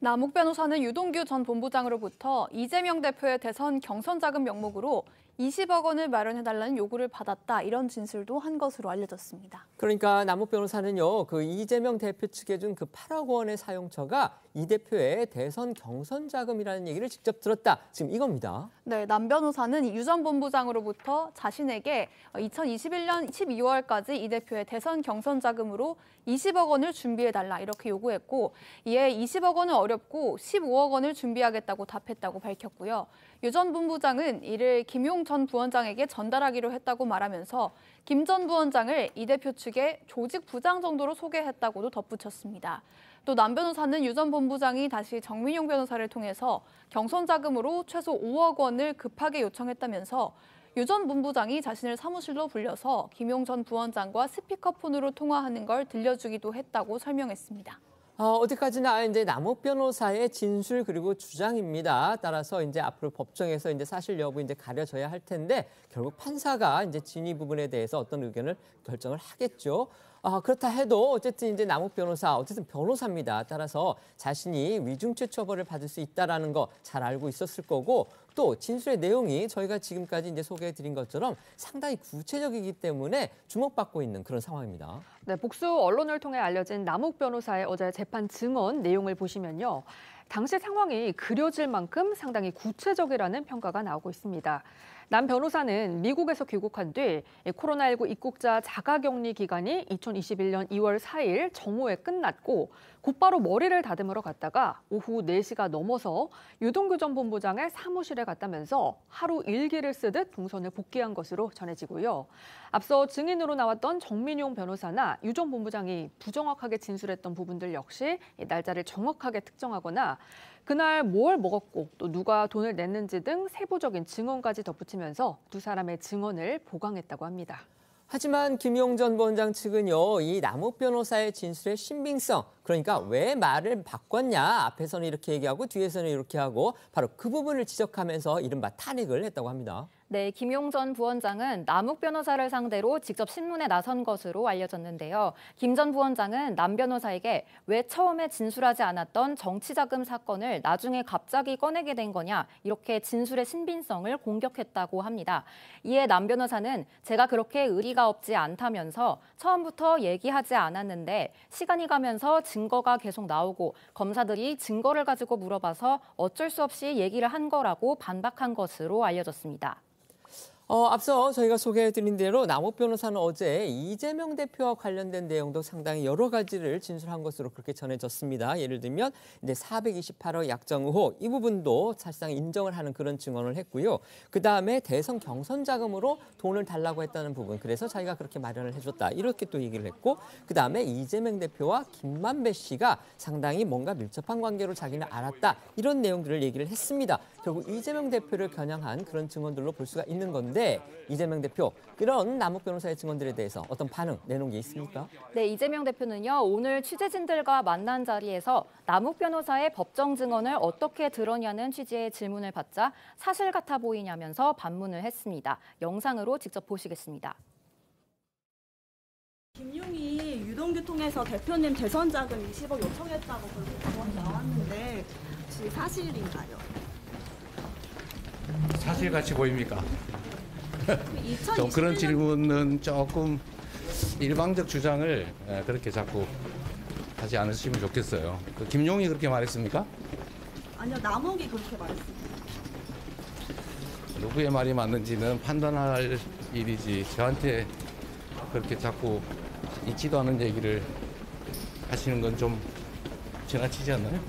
남욱 변호사는 유동규 전 본부장으로부터 이재명 대표의 대선 경선 자금 명목으로 20억 원을 마련해달라는 요구를 받았다. 이런 진술도 한 것으로 알려졌습니다.
그러니까 남욱 변호사는요, 그 이재명 대표 측에 준 그 8억 원의 사용처가 이 대표의 대선 경선 자금이라는 얘기를 직접 들었다. 지금 이겁니다.
네, 남 변호사는 유 전 본부장으로부터 자신에게 2021년 12월까지 이 대표의 대선 경선 자금으로 20억 원을 준비해달라 이렇게 요구했고, 이에 20억 원은 어렵고 15억 원을 준비하겠다고 답했다고 밝혔고요. 유 전 본부장은 이를 김용 전 부원장에게 전달하기로 했다고 말하면서 김 전 부원장을 이 대표 측에 조직 부장 정도로 소개했다고도 덧붙였습니다. 또 남 변호사는 유 전 본부장이 다시 정민용 변호사를 통해서 경선 자금으로 최소 5억 원을 급하게 요청했다면서 유 전 본부장이 자신을 사무실로 불려서 김용 전 부원장과 스피커폰으로 통화하는 걸 들려주기도 했다고 설명했습니다.
어디까지나 이제 남욱 변호사의 진술 그리고 주장입니다. 따라서 이제 앞으로 법정에서 이제 사실 여부 이제 가려져야 할 텐데 결국 판사가 이제 진위 부분에 대해서 어떤 의견을 결정을 하겠죠. 그렇다 해도 어쨌든 이제 남욱 변호사 어쨌든 변호사입니다. 따라서 자신이 위중죄 처벌을 받을 수 있다라는 거 잘 알고 있었을 거고, 또 진술의 내용이 저희가 지금까지 이제 소개해드린 것처럼 상당히 구체적이기 때문에 주목받고 있는 그런 상황입니다.
네, 복수 언론을 통해 알려진 남욱 변호사의 어제 재판 증언 내용을 보시면요. 당시 상황이 그려질 만큼 상당히 구체적이라는 평가가 나오고 있습니다. 남 변호사는 미국에서 귀국한 뒤 코로나19 입국자 자가격리 기간이 2021년 2월 4일 정오에 끝났고 곧바로 머리를 다듬으러 갔다가 오후 4시가 넘어서 유동규 전 본부장의 사무실에 갔다면서 하루 일기를 쓰듯 동선을 복귀한 것으로 전해지고요. 앞서 증인으로 나왔던 정민용 변호사나 유 전 본부장이 부정확하게 진술했던 부분들 역시 날짜를 정확하게 특정하거나 그날 뭘 먹었고 또 누가 돈을 냈는지 등 세부적인 증언까지 덧붙이면서 두 사람의 증언을 보강했다고 합니다.
하지만 김용 전 부원장 측은요, 이 남욱 변호사의 진술의 신빙성, 그러니까 왜 말을 바꿨냐, 앞에서는 이렇게 얘기하고 뒤에서는 이렇게 하고 바로 그 부분을 지적하면서 이른바 탄핵을 했다고 합니다.
네, 김용 전 부원장은 남욱 변호사를 상대로 직접 신문에 나선 것으로 알려졌는데요. 김 전 부원장은 남 변호사에게 왜 처음에 진술하지 않았던 정치자금 사건을 나중에 갑자기 꺼내게 된 거냐, 이렇게 진술의 신빙성을 공격했다고 합니다. 이에 남 변호사는 제가 그렇게 의리가 없지 않다면서 처음부터 얘기하지 않았는데 시간이 가면서 증거가 계속 나오고 검사들이 증거를 가지고 물어봐서 어쩔 수 없이 얘기를 한 거라고 반박한 것으로 알려졌습니다.
앞서 저희가 소개해드린 대로 남욱 변호사는 어제 이재명 대표와 관련된 내용도 상당히 여러 가지를 진술한 것으로 그렇게 전해졌습니다. 예를 들면 이제 428억 약정 의혹 이 부분도 사실상 인정을 하는 그런 증언을 했고요. 그다음에 대선 경선 자금으로 돈을 달라고 했다는 부분, 그래서 자기가 그렇게 마련을 해줬다 이렇게 또 얘기를 했고, 그다음에 이재명 대표와 김만배 씨가 상당히 뭔가 밀접한 관계로 자기는 알았다 이런 내용들을 얘기를 했습니다. 결국 이재명 대표를 겨냥한 그런 증언들로 볼 수가 있는 건데, 이재명 대표, 그런 남욱 변호사의 증언들에 대해서 어떤 반응 내놓은 게 있습니까?
네, 이재명 대표는요, 오늘 취재진들과 만난 자리에서 남욱 변호사의 법정 증언을 어떻게 들었냐는 취지의 질문을 받자 사실 같아 보이냐면서 반문을 했습니다. 영상으로 직접 보시겠습니다.
김용이 유동규 통해서 대표님 대선 자금 20억 요청했다고 그렇게 증언이 나왔는데 혹시 사실인가요?
사실같이 보입니까? 좀 그런 질문은 조금 일방적 주장을 그렇게 자꾸 하지 않으시면 좋겠어요. 김용이 그렇게 말했습니까?
아니요, 남욱이 그렇게 말했습니다.
누구의 말이 맞는지는 판단할 일이지 저한테 그렇게 자꾸 있지도 않은 얘기를 하시는 건 좀 지나치지 않나요?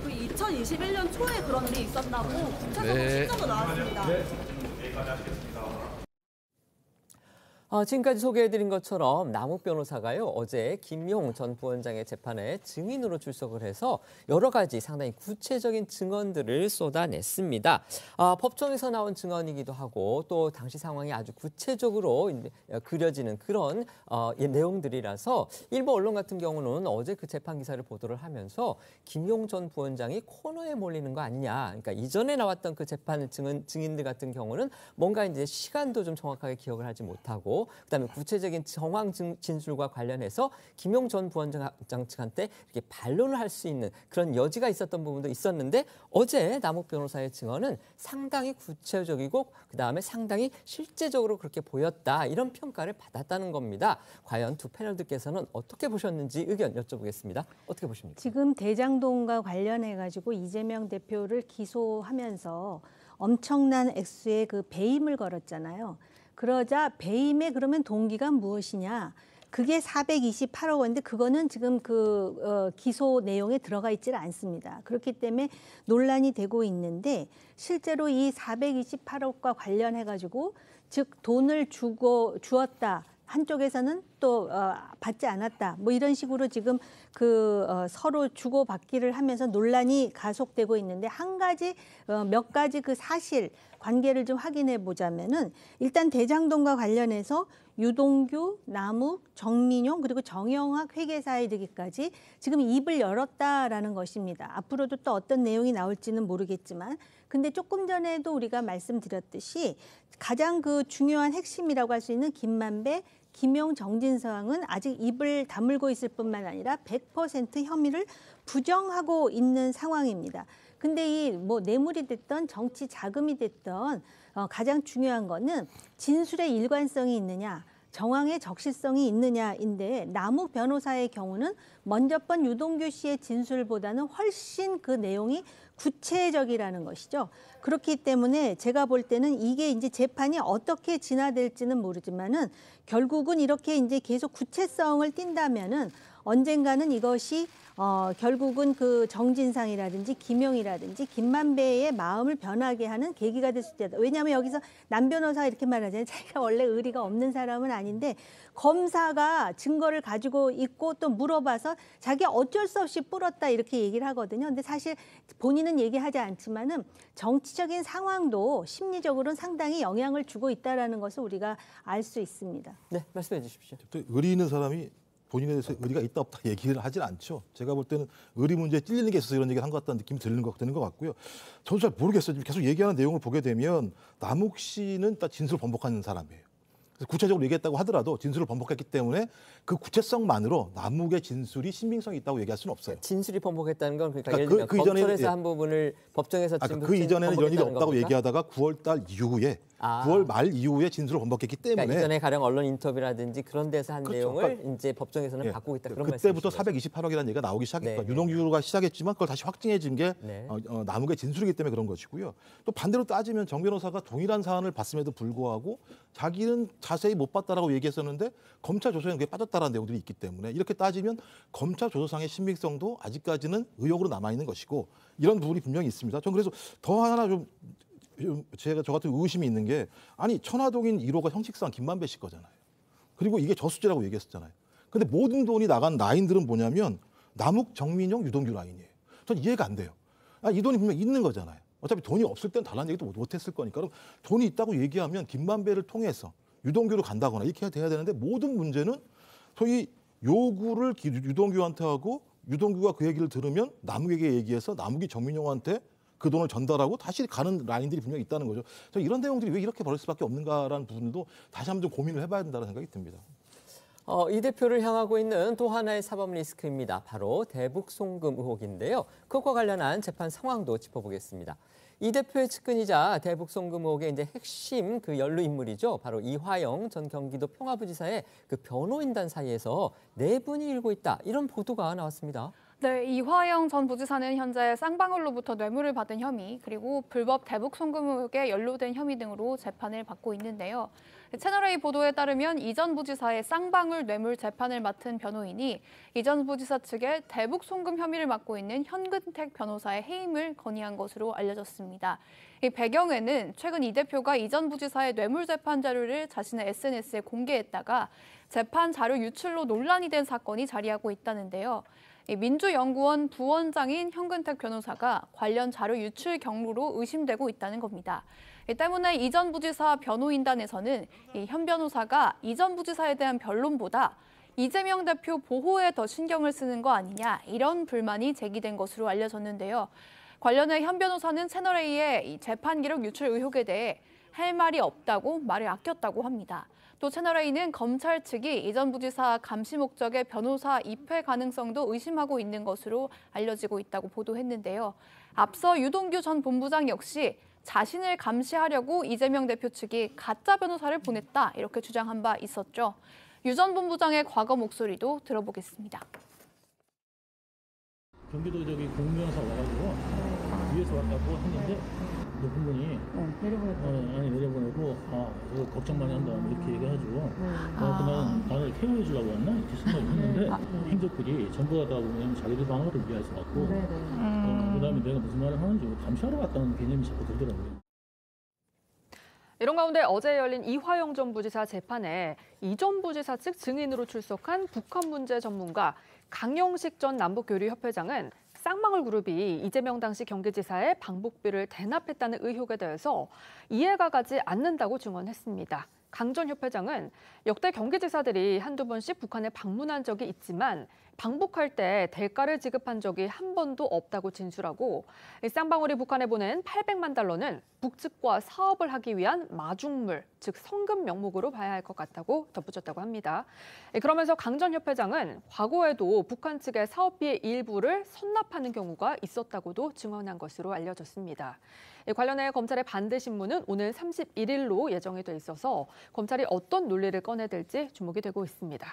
2021년 초에 그런 일이 있었다고 구체적으로 실적으로 나왔습니다.
지금까지 소개해드린 것처럼 남욱 변호사가요, 어제 김용 전 부원장의 재판에 증인으로 출석을 해서 여러 가지 상당히 구체적인 증언들을 쏟아냈습니다. 법정에서 나온 증언이기도 하고 또 당시 상황이 아주 구체적으로 그려지는 그런 내용들이라서 일부 언론 같은 경우는 어제 그 재판 기사를 보도를 하면서 김용 전 부원장이 코너에 몰리는 거 아니냐. 그러니까 이전에 나왔던 그 재판 증인들 같은 경우는 뭔가 이제 시간도 좀 정확하게 기억을 하지 못하고 있고 그다음에 구체적인 정황 진술과 관련해서 김용 전 부원장 측한테 이렇게 반론을 할 수 있는 그런 여지가 있었던 부분도 있었는데 어제 남욱 변호사의 증언은 상당히 구체적이고 그다음에 상당히 실제적으로 그렇게 보였다 이런 평가를 받았다는 겁니다. 과연 두 패널들께서는 어떻게 보셨는지 의견 여쭤보겠습니다. 어떻게 보십니까?
지금 대장동과 관련해가지고 이재명 대표를 기소하면서 엄청난 액수의 그 배임을 걸었잖아요. 그러자 배임의 그러면 동기가 무엇이냐? 그게 428억 원인데 그거는 지금 기소 내용에 들어가 있지를 않습니다. 그렇기 때문에 논란이 되고 있는데 실제로 이 428억과 관련해가지고 즉 돈을 주었다. 한쪽에서는 또 받지 않았다. 뭐 이런 식으로 지금 서로 주고받기를 하면서 논란이 가속되고 있는데 한 가지 몇 가지 그 사실 관계를 좀 확인해 보자면은 일단 대장동과 관련해서 유동규, 남욱, 정민용 그리고 정영학 회계사에 이르기까지 지금 입을 열었다라는 것입니다. 앞으로도 또 어떤 내용이 나올지는 모르겠지만 근데 조금 전에도 우리가 말씀드렸듯이 가장 그 중요한 핵심이라고 할 수 있는 김만배, 김용, 정진상은 아직 입을 다물고 있을 뿐만 아니라 100% 혐의를 부정하고 있는 상황입니다. 근데 이 뭐 뇌물이 됐던 정치 자금이 됐던 가장 중요한 거는 진술의 일관성이 있느냐, 정황의 적실성이 있느냐인데 남욱 변호사의 경우는 먼저 번 유동규 씨의 진술보다는 훨씬 그 내용이 구체적이라는 것이죠. 그렇기 때문에 제가 볼 때는 이게 이제 재판이 어떻게 진화될지는 모르지만은 결국은 이렇게 이제 계속 구체성을 띈다면은 언젠가는 이것이 결국은 그 정진상이라든지 김용이라든지 김만배의 마음을 변하게 하는 계기가 될 수 있다. 왜냐하면 여기서 남 변호사가 이렇게 말하잖아요. 자기가 원래 의리가 없는 사람은 아닌데 검사가 증거를 가지고 있고 또 물어봐서 자기가 어쩔 수 없이 뿌렸다 이렇게 얘기를 하거든요. 근데 사실 본인은 얘기하지 않지만은 정치적인 상황도 심리적으로는 상당히 영향을 주고 있다라는 것을 우리가 알 수 있습니다.
네, 말씀해 주십시오.
의리 있는 사람이 본인에 대해서 의리가 있다 없다 얘기를 하진 않죠. 제가 볼 때는 의리 문제에 찔리는 게 있어서 이런 얘기를 한 것 같다는 느낌이 드는 것 같고요. 저도 잘 모르겠어요. 지금 계속 얘기하는 내용을 보게 되면 남욱 씨는 딱 진술을 번복하는 사람이에요. 그래서 구체적으로 얘기했다고 하더라도 진술을 번복했기 때문에 그 구체성만으로 남욱의 진술이 신빙성이 있다고 얘기할 수는 없어요.
진술이 번복했다는 건 그러니까 예를 들면 검찰에서 한 부분을 법정에서 지금
그 이전에는 이런 일이 없다고 얘기하다가 9월 달 이후에 9월 말 이후에 진술을 번복했기 때문에
그러니까 이전에 가령 언론 인터뷰라든지 그런 데서 한
그렇죠.
내용을
그러니까
이제 법정에서는 바꾸고 있다 그런
그때부터 428억이라는 얘기가 나오기 시작했고 유동규가 시작했지만 그걸 다시 확증해진 게 남욱의 진술이기 때문에 그런 것이고요. 또 반대로 따지면 정 변호사가 동일한 사안을 봤음에도 불구하고 자기는 자세히 못 봤다라고 얘기했었는데 검찰 조사에 그게 빠졌다라는 내용들이 있기 때문에 이렇게 따지면 검찰 조사상의 신빙성도 아직까지는 의혹으로 남아 있는 것이고 이런 부분이 분명히 있습니다. 전 그래서 더 하나 좀 제가 저 같은 의심이 있는 게 아니 천화동인 1호가 형식상 김만배 씨 거잖아요. 그리고 이게 저수지라고 얘기했었잖아요. 근데 모든 돈이 나간 라인들은 뭐냐면 남욱, 정민용, 유동규 라인이에요. 전 이해가 안 돼요. 이 돈이 분명 있는 거잖아요. 어차피 돈이 없을 땐 달라는 얘기도 못했을 거니까. 그럼 돈이 있다고 얘기하면 김만배를 통해서 유동규로 간다거나 이렇게 돼야 되는데 모든 문제는 소위 요구를 유동규한테 하고 유동규가 그 얘기를 들으면 남욱에게 얘기해서 남욱이 정민용한테 그 돈을 전달하고 다시 가는 라인들이 분명히 있다는 거죠. 그래서 이런 내용들이 왜 이렇게 벌어질 수밖에 없는가라는 부분도 다시 한번 좀 고민을 해봐야 된다는 생각이 듭니다.
이 대표를 향하고 있는 또 하나의 사법 리스크입니다. 바로 대북 송금 의혹인데요. 그것과 관련한 재판 상황도 짚어보겠습니다. 이 대표의 측근이자 대북 송금 의혹의 이제 핵심 그 연루 인물이죠. 바로 이화영 전 경기도 평화부지사의 그 변호인단 사이에서 내분이 일고 있다. 이런 보도가 나왔습니다.
네, 이화영 전 부지사는 현재 쌍방울로부터 뇌물을 받은 혐의 그리고 불법 대북 송금 의혹에 연루된 혐의 등으로 재판을 받고 있는데요. 채널A 보도에 따르면 이 전 부지사의 쌍방울 뇌물 재판을 맡은 변호인이 이 전 부지사 측에 대북 송금 혐의를 맡고 있는 현근택 변호사의 해임을 건의한 것으로 알려졌습니다. 이 배경에는 최근 이 대표가 이 전 부지사의 뇌물 재판 자료를 자신의 SNS에 공개했다가 재판 자료 유출로 논란이 된 사건이 자리하고 있다는데요. 민주연구원 부원장인 현근택 변호사가 관련 자료 유출 경로로 의심되고 있다는 겁니다. 이 때문에 이 전 부지사 변호인단에서는 현 변호사가 이 전 부지사에 대한 변론보다 이재명 대표 보호에 더 신경을 쓰는 거 아니냐 이런 불만이 제기된 것으로 알려졌는데요. 관련해 현 변호사는 채널A의 이 재판 기록 유출 의혹에 대해 할 말이 없다고 말을 아꼈다고 합니다. 또 채널A는 검찰 측이 이 전 부지사 감시 목적의 변호사 입회 가능성도 의심하고 있는 것으로 알려지고 있다고 보도했는데요. 앞서 유동규 전 본부장 역시 자신을 감시하려고 이재명 대표 측이 가짜 변호사를 보냈다 이렇게 주장한 바 있었죠. 유 전 본부장의 과거 목소리도 들어보겠습니다.
경기도 공무원사 와가지고 위에서 왔다고 했는데 높은 분이 내려보내고 이거 걱정 많이 한다 이렇게 얘기해가지고 나는 케어해 주려고 왔나 이렇게 생각을 했는데 행적들이 전부 다 보면 자기들 방어를 위해서 왔고 그다음에 내가 무슨 말을 하는지 감시하러 왔다는 개념이 자꾸 들더라고요.
이런 가운데 어제 열린 이화영 전 부지사 재판에 이 전 부지사 측 증인으로 출석한 북한 문제 전문가 강영식 전 남북교류협회장은 쌍방울 그룹이 이재명 당시 경기지사의 방북비를 대납했다는 의혹에 대해서 이해가 가지 않는다고 증언했습니다. 강 전 협회장은 역대 경기지사들이 한두 번씩 북한에 방문한 적이 있지만 방북할 때 대가를 지급한 적이 한 번도 없다고 진술하고 쌍방울이 북한에 보낸 800만 달러는 북측과 사업을 하기 위한 마중물, 즉 성금 명목으로 봐야 할 것 같다고 덧붙였다고 합니다. 그러면서 강 전 협회장은 과거에도 북한 측의 사업비의 일부를 선납하는 경우가 있었다고도 증언한 것으로 알려졌습니다. 관련해 검찰의 반대 신문은 오늘 31일로 예정이 돼 있어서 검찰이 어떤 논리를 꺼내들지 주목이 되고 있습니다.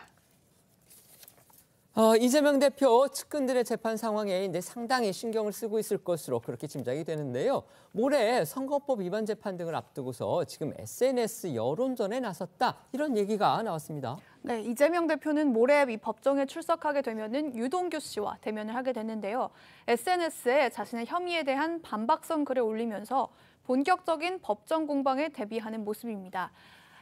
이재명 대표 측근들의 재판 상황에 이제 상당히 신경을 쓰고 있을 것으로 그렇게 짐작이 되는데요. 모레 선거법 위반 재판 등을 앞두고서 지금 SNS 여론전에 나섰다 이런 얘기가 나왔습니다.
네, 이재명 대표는 모레 이 법정에 출석하게 되면은 유동규 씨와 대면을 하게 되는데요. SNS에 자신의 혐의에 대한 반박성 글을 올리면서 본격적인 법정 공방에 대비하는 모습입니다.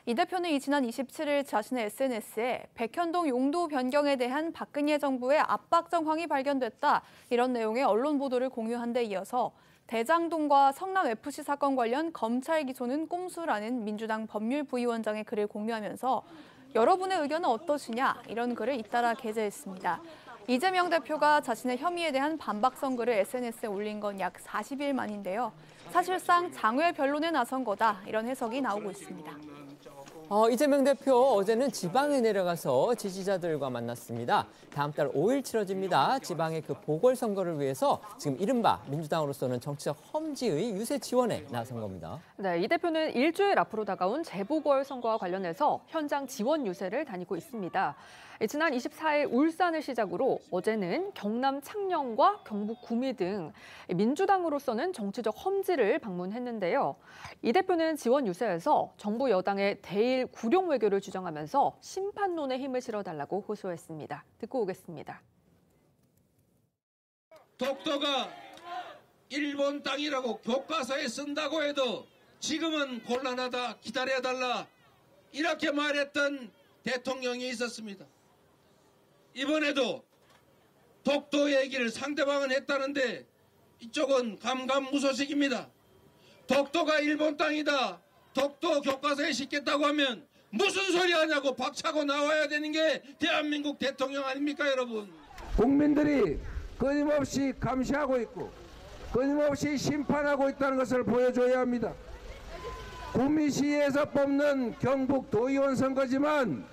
이 대표는 지난 27일 자신의 SNS에 백현동 용도 변경에 대한 박근혜 정부의 압박 정황이 발견됐다 이런 내용의 언론 보도를 공유한 데 이어서 대장동과 성남FC 사건 관련 검찰 기소는 꼼수라는 민주당 법률부위원장의 글을 공유하면서 여러분의 의견은 어떠시냐 이런 글을 잇따라 게재했습니다. 이재명 대표가 자신의 혐의에 대한 반박성 글을 SNS에 올린 건 약 40일 만인데요. 사실상 장외 변론에 나선 거다 이런 해석이 나오고 있습니다.
이재명 대표 어제는 지방에 내려가서 지지자들과 만났습니다. 다음 달 5일 치러집니다. 지방의 그 보궐선거를 위해서 지금 이른바 민주당으로서는 정치적 험지의 유세 지원에 나선 겁니다.
네, 이 대표는 일주일 앞으로 다가온 재보궐선거와 관련해서 현장 지원 유세를 다니고 있습니다. 지난 24일 울산을 시작으로 어제는 경남 창녕과 경북 구미 등 민주당으로서는 정치적 험지를 방문했는데요. 이 대표는 지원 유세에서 정부 여당의 대일 구룡 외교를 주장하면서 심판론에 힘을 실어달라고 호소했습니다. 듣고 오겠습니다.
독도가 일본 땅이라고 교과서에 쓴다고 해도 지금은 곤란하다, 기다려달라 이렇게 말했던 대통령이 있었습니다. 이번에도 독도 얘기를 상대방은 했다는데 이쪽은 감감무소식입니다. 독도가 일본 땅이다. 독도 교과서에 싣겠다고 하면 무슨 소리 하냐고 박차고 나와야 되는 게 대한민국 대통령 아닙니까, 여러분?
국민들이 끊임없이 감시하고 있고 끊임없이 심판하고 있다는 것을 보여줘야 합니다. 구미시에서 뽑는 경북 도의원 선거지만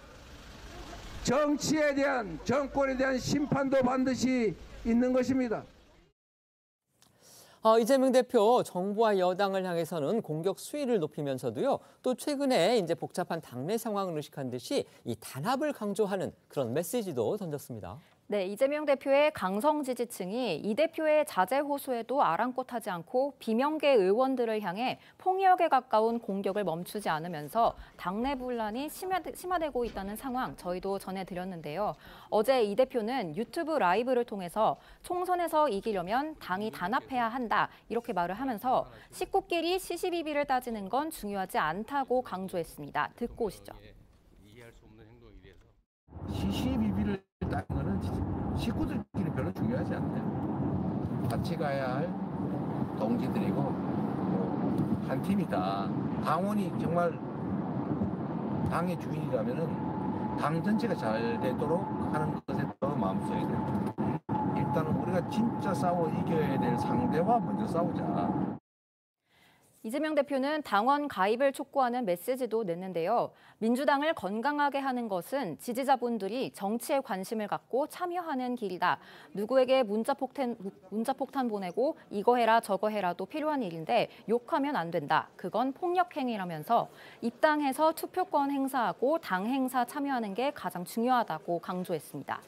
정치에 대한, 정권에 대한 심판도 반드시 있는 것입니다.
이재명 대표 정부와 여당을 향해서는 공격 수위를 높이면서도요. 또 최근에 이제 복잡한 당내 상황을 의식한 듯이 이 단합을 강조하는 그런 메시지도 던졌습니다.
네, 이재명 대표의 강성 지지층이 이 대표의 자제 호소에도 아랑곳하지 않고 비명계 의원들을 향해 폭력에 가까운 공격을 멈추지 않으면서 당내 분란이 심화되고 있다는 상황 저희도 전해드렸는데요. 어제 이 대표는 유튜브 라이브를 통해서 총선에서 이기려면 당이 단합해야 한다 이렇게 말을 하면서 식구끼리 시시비비를 따지는 건 중요하지 않다고 강조했습니다. 듣고 오시죠.
시시비비를 따는 거는 식구들끼리 별로 중요하지 않아요. 같이 가야 할 동지들이고 한 팀이다. 당원이 정말 당의 주인이라면은 당 전체가 잘 되도록 하는 것에 더 마음 써야 돼요. 일단은 우리가 진짜 싸워 이겨야 될 상대와 먼저 싸우자.
이재명 대표는 당원 가입을 촉구하는 메시지도 냈는데요. 민주당을 건강하게 하는 것은 지지자분들이 정치에 관심을 갖고 참여하는 길이다. 누구에게 문자폭탄 보내고 이거 해라 저거 해라도 필요한 일인데 욕하면 안 된다. 그건 폭력행위라면서 입당해서 투표권 행사하고 당 행사 참여하는 게 가장 중요하다고 강조했습니다.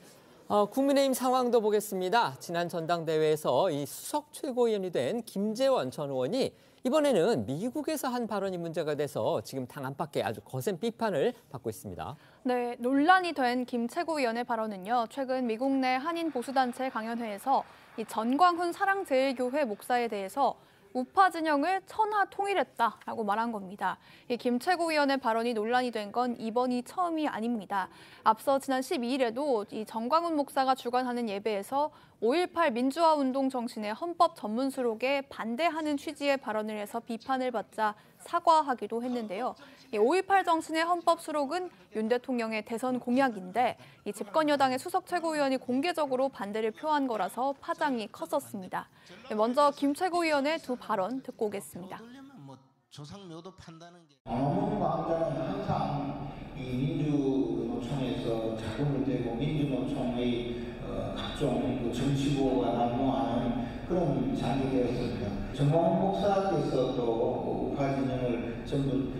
국민의힘 상황도 보겠습니다. 지난 전당대회에서 이 수석 최고위원이 된 김재원 전 의원이 이번에는 미국에서 한 발언이 문제가 돼서 지금 당 안팎에 아주 거센 비판을 받고 있습니다.
네, 논란이 된 김 최고위원의 발언은요. 최근 미국 내 한인 보수단체 강연회에서 이 전광훈 사랑제일교회 목사에 대해서 우파 진영을 천하 통일했다라고 말한 겁니다. 이 김 최고위원의 발언이 논란이 된 건 이번이 처음이 아닙니다. 앞서 지난 12일에도 이 전광훈 목사가 주관하는 예배에서 5.18 민주화 운동 정신의 헌법 전문 수록에 반대하는 취지의 발언을 해서 비판을 받자 사과하기도 했는데요. 이 5.18 정신의 헌법 수록은 윤 대통령의 대선 공약인데 이 집권 여당의 수석 최고위원이 공개적으로 반대를 표한 거라서 파장이 컸었습니다. 먼저 김 최고위원의 두 발언 듣고 오겠습니다.
조상묘도 판다는 게 광장은 항상 이 민주노총에서 자금을 대고 민주노총의 각종 정치구호가 난무하는 그런 장이 되었습니다. 정광훈 목사께서 또 우파 진영을 전부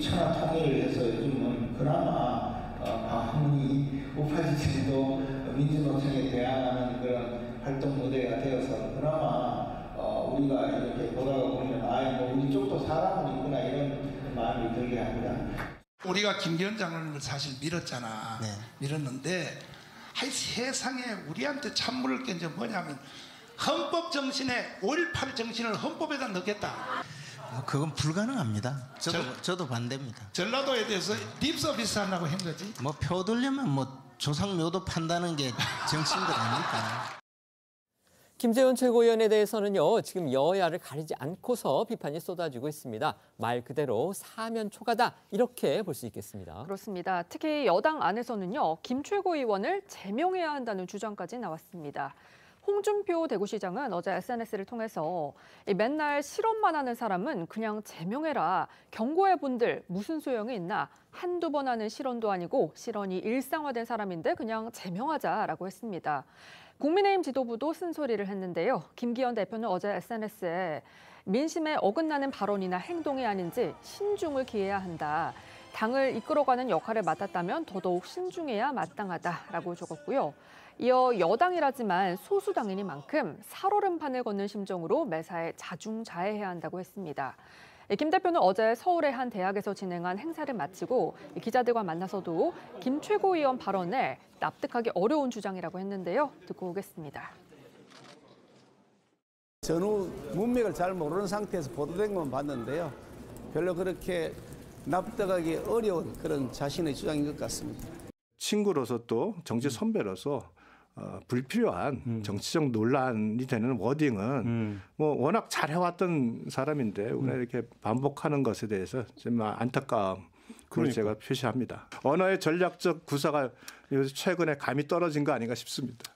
천하 통일을 해서 요즘은 그나마 아무리 우파 진영도 민주노총에 대항하는 그런 활동 무대가 되어서 그나마 우리가 이렇게 보다가 보면 뭐 우리 쪽도 사람은 있구나 이런 마음이 들게 합니다.
우리가 김 위원장을 사실 밀었잖아.
네.
밀었는데 세상에 우리한테 찬물을 깬 게 뭐냐면 헌법 정신에 5.18 정신을 헌법에다 넣겠다.
그건 불가능합니다. 저도 반대입니다.
전라도에 대해서 립서비스 하려고 한 거지.
뭐 표 들려면 뭐 조상묘도 판다는 게 정신들 아닙니까?
김재원 최고위원에 대해서는요, 지금 여야를 가리지 않고서 비판이 쏟아지고 있습니다. 말 그대로 사면 초가다 이렇게 볼 수 있겠습니다.
그렇습니다. 특히 여당 안에서는요, 김 최고위원을 제명해야 한다는 주장까지 나왔습니다. 홍준표 대구시장은 어제 SNS를 통해서 맨날 실언만 하는 사람은 그냥 제명해라. 경고해본들 무슨 소용이 있나. 한두 번 하는 실언도 아니고 실언이 일상화된 사람인데 그냥 제명하자라고 했습니다. 국민의힘 지도부도 쓴소리를 했는데요. 김기현 대표는 어제 SNS에 민심에 어긋나는 발언이나 행동이 아닌지 신중을 기해야 한다. 당을 이끌어가는 역할을 맡았다면 더더욱 신중해야 마땅하다라고 적었고요. 이어 여당이라지만 소수당이니만큼 살얼음판을 걷는 심정으로 매사에 자중자애해야 한다고 했습니다. 김 대표는 어제 서울의 한 대학에서 진행한 행사를 마치고 기자들과 만나서도 김 최고위원 발언에 납득하기 어려운 주장이라고 했는데요. 듣고 오겠습니다.
전후 문맥을 잘 모르는 상태에서 보도된 것만 봤는데요. 별로 그렇게 납득하기 어려운 그런 자신의 주장인 것 같습니다.
친구로서 또 정치 선배로서 불필요한 정치적 논란이 되는 워딩은 뭐 워낙 잘 해왔던 사람인데 오늘 이렇게 반복하는 것에 대해서 정말 안타까움을 제가 표시합니다. 언어의 전략적 구사가 최근에 감이 떨어진 거 아닌가 싶습니다.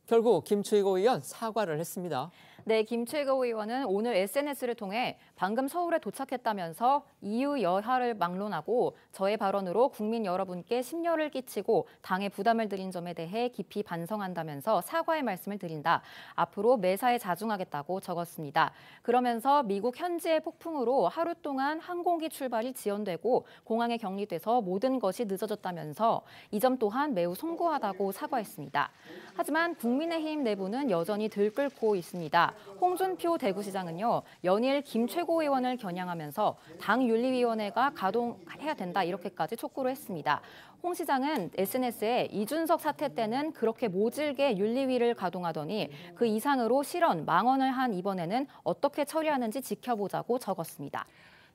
결국 김 최고위원 사과를 했습니다.
네, 김 최고위원은 오늘 SNS를 통해 방금 서울에 도착했다면서 이유 여하를 막론하고 저의 발언으로 국민 여러분께 심려를 끼치고 당에 부담을 드린 점에 대해 깊이 반성한다면서 사과의 말씀을 드린다. 앞으로 매사에 자중하겠다고 적었습니다. 그러면서 미국 현지의 폭풍으로 하루 동안 항공기 출발이 지연되고 공항에 격리돼서 모든 것이 늦어졌다면서 이 점 또한 매우 송구하다고 사과했습니다. 하지만 국민의힘 내부는 여전히 들끓고 있습니다. 홍준표 대구시장은요, 연일 김 최고위원을 겨냥하면서 당윤리위원회가 가동해야 된다 이렇게까지 촉구를 했습니다. 홍 시장은 SNS에 이준석 사태 때는 그렇게 모질게 윤리위를 가동하더니 그 이상으로 실언, 망언을 한 이번에는 어떻게 처리하는지 지켜보자고 적었습니다.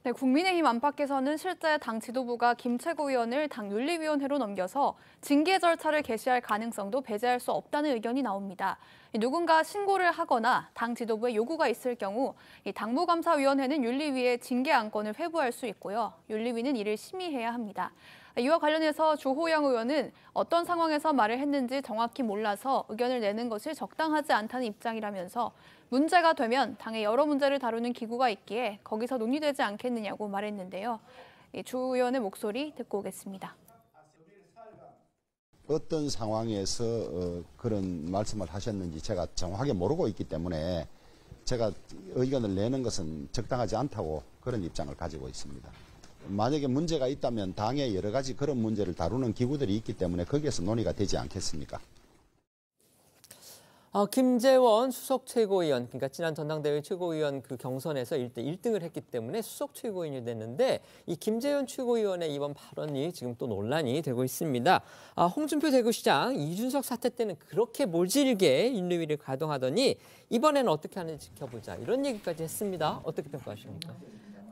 네, 국민의힘 안팎에서는 실제 당 지도부가 김 최고위원을 당 윤리위원회로 넘겨서 징계 절차를 개시할 가능성도 배제할 수 없다는 의견이 나옵니다. 누군가 신고를 하거나 당 지도부의 요구가 있을 경우 당무감사위원회는 윤리위에 징계 안건을 회부할 수 있고요. 윤리위는 이를 심의해야 합니다. 이와 관련해서 주호영 의원은 어떤 상황에서 말을 했는지 정확히 몰라서 의견을 내는 것이 적당하지 않다는 입장이라면서 문제가 되면 당의 여러 문제를 다루는 기구가 있기에 거기서 논의되지 않겠느냐고 말했는데요. 주 의원의 목소리 듣고 오겠습니다.
어떤 상황에서 그런 말씀을 하셨는지 제가 정확하게 모르고 있기 때문에 제가 의견을 내는 것은 적당하지 않다고 그런 입장을 가지고 있습니다. 만약에 문제가 있다면 당에 여러 가지 그런 문제를 다루는 기구들이 있기 때문에 거기에서 논의가 되지 않겠습니까?
김재원 수석 최고위원, 그러니까 지난 전당대회 최고위원 그 경선에서 1등을 했기 때문에 수석 최고위원이 됐는데 이 김재원 최고위원의 이번 발언이 지금 또 논란이 되고 있습니다. 홍준표 대구시장 이준석 사태 때는 그렇게 모질게 인류위를 가동하더니 이번에는 어떻게 하는지 지켜보자 이런 얘기까지 했습니다. 어떻게 평가하십니까?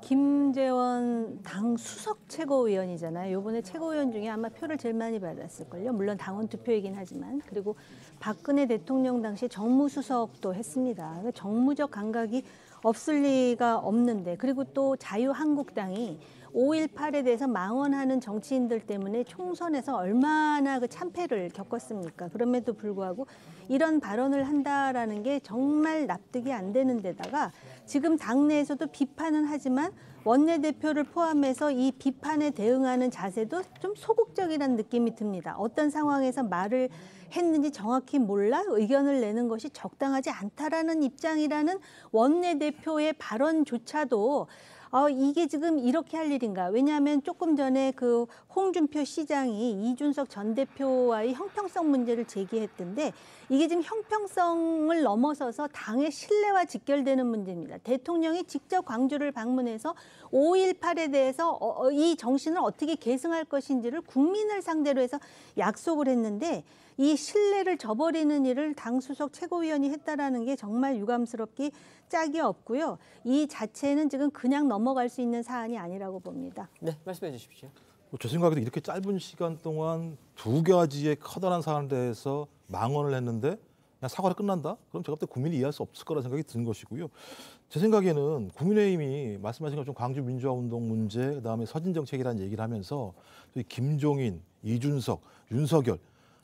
김재원 당 수석 최고위원이잖아요. 이번에 최고위원 중에 아마 표를 제일 많이 받았을걸요. 물론 당원 투표이긴 하지만. 그리고 박근혜 대통령 당시 정무수석도 했습니다. 정무적 감각이 없을 리가 없는데, 그리고 또 자유한국당이 5.18에 대해서 망언하는 정치인들 때문에 총선에서 얼마나 그 참패를 겪었습니까? 그럼에도 불구하고 이런 발언을 한다라는 게 정말 납득이 안 되는 데다가 지금 당내에서도 비판은 하지만 원내대표를 포함해서 이 비판에 대응하는 자세도 좀 소극적이라는 느낌이 듭니다. 어떤 상황에서 말을 했는지 정확히 몰라 의견을 내는 것이 적당하지 않다라는 입장이라는 원내대표의 발언조차도 이게 지금 이렇게 할 일인가. 왜냐하면 조금 전에 그 홍준표 시장이 이준석 전 대표와의 형평성 문제를 제기했던데 이게 지금 형평성을 넘어서서 당의 신뢰와 직결되는 문제입니다. 대통령이 직접 광주를 방문해서 5.18에 대해서 이 정신을 어떻게 계승할 것인지를 국민을 상대로 해서 약속을 했는데 이 신뢰를 저버리는 일을 당 수석 최고위원이 했다라는 게 정말 유감스럽기 짝이 없고요. 이 자체는 지금 그냥 넘어갈 수 있는 사안이 아니라고 봅니다.
네, 말씀해 주십시오.
제 생각에도 이렇게 짧은 시간 동안 두 가지의 커다란 사안에 대해서 망언을 했는데 그냥 사과로 끝난다? 그럼 제가 볼 때 국민이 이해할 수 없을 거라는 생각이 드는 것이고요. 제 생각에는 국민의힘이 말씀하신 것처럼 광주 민주화운동 문제, 그다음에 서진정책이라는 얘기를 하면서 김종인, 이준석, 윤석열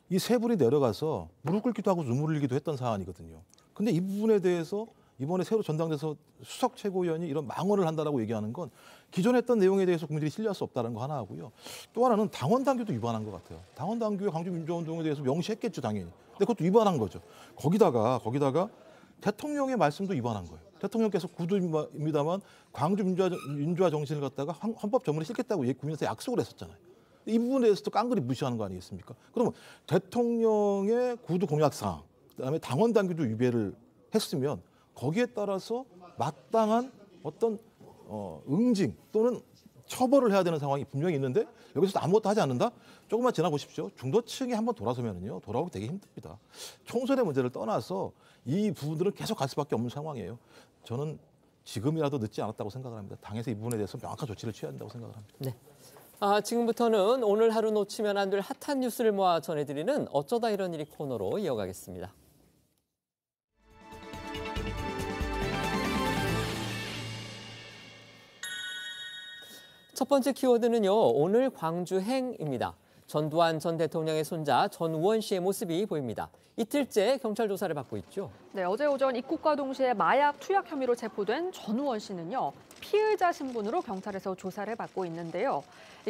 이 세 분이 내려가서 무릎 꿇기도 하고 눈물 흘리기도 했던 사안이거든요. 근데 이 부분에 대해서 이번에 새로 전당돼서 수석 최고위원이 이런 망언을 한다라고 얘기하는 건 기존에 했던 내용에 대해서 국민들이 신뢰할 수 없다는 거 하나 하고요. 또 하나는 당원 당규도 위반한 것 같아요. 당원 당규에 광주 민주화운동에 대해서 명시했겠죠, 당연히. 근데 그것도 위반한 거죠. 거기다가 대통령의 말씀도 위반한 거예요. 대통령께서 구두입니다만 광주 민주화 정신을 갖다가 헌법 전문에 실겠다고 국민한테 약속을 했었잖아요. 이 부분에 대해서도 깡그리 무시하는 거 아니겠습니까? 그러면 대통령의 구두 공약사항, 그다음에 당원 당규도 위배를 했으면 거기에 따라서 마땅한 어떤 응징 또는 처벌을 해야 되는 상황이 분명히 있는데 여기서 아무것도 하지 않는다? 조금만 지나보십시오. 중도층이 한번 돌아서면요. 돌아오기 되게 힘듭니다. 총선의 문제를 떠나서 이 부분들은 계속 갈 수밖에 없는 상황이에요. 저는 지금이라도 늦지 않았다고 생각을 합니다. 당에서 이 부분에 대해서 명확한 조치를 취해야 한다고 생각을 합니다.
네. 지금부터는 오늘 하루 놓치면 안 될 핫한 뉴스를 모아 전해드리는 어쩌다 이런 일이 코너로 이어가겠습니다. 첫 번째 키워드는요. 오늘 광주행입니다. 전두환 전 대통령의 손자 전우원 씨의 모습이 보입니다. 이틀째 경찰 조사를 받고 있죠.
네, 어제 오전 입국과 동시에 마약 투약 혐의로 체포된 전우원 씨는요. 피의자 신분으로 경찰에서 조사를 받고 있는데요.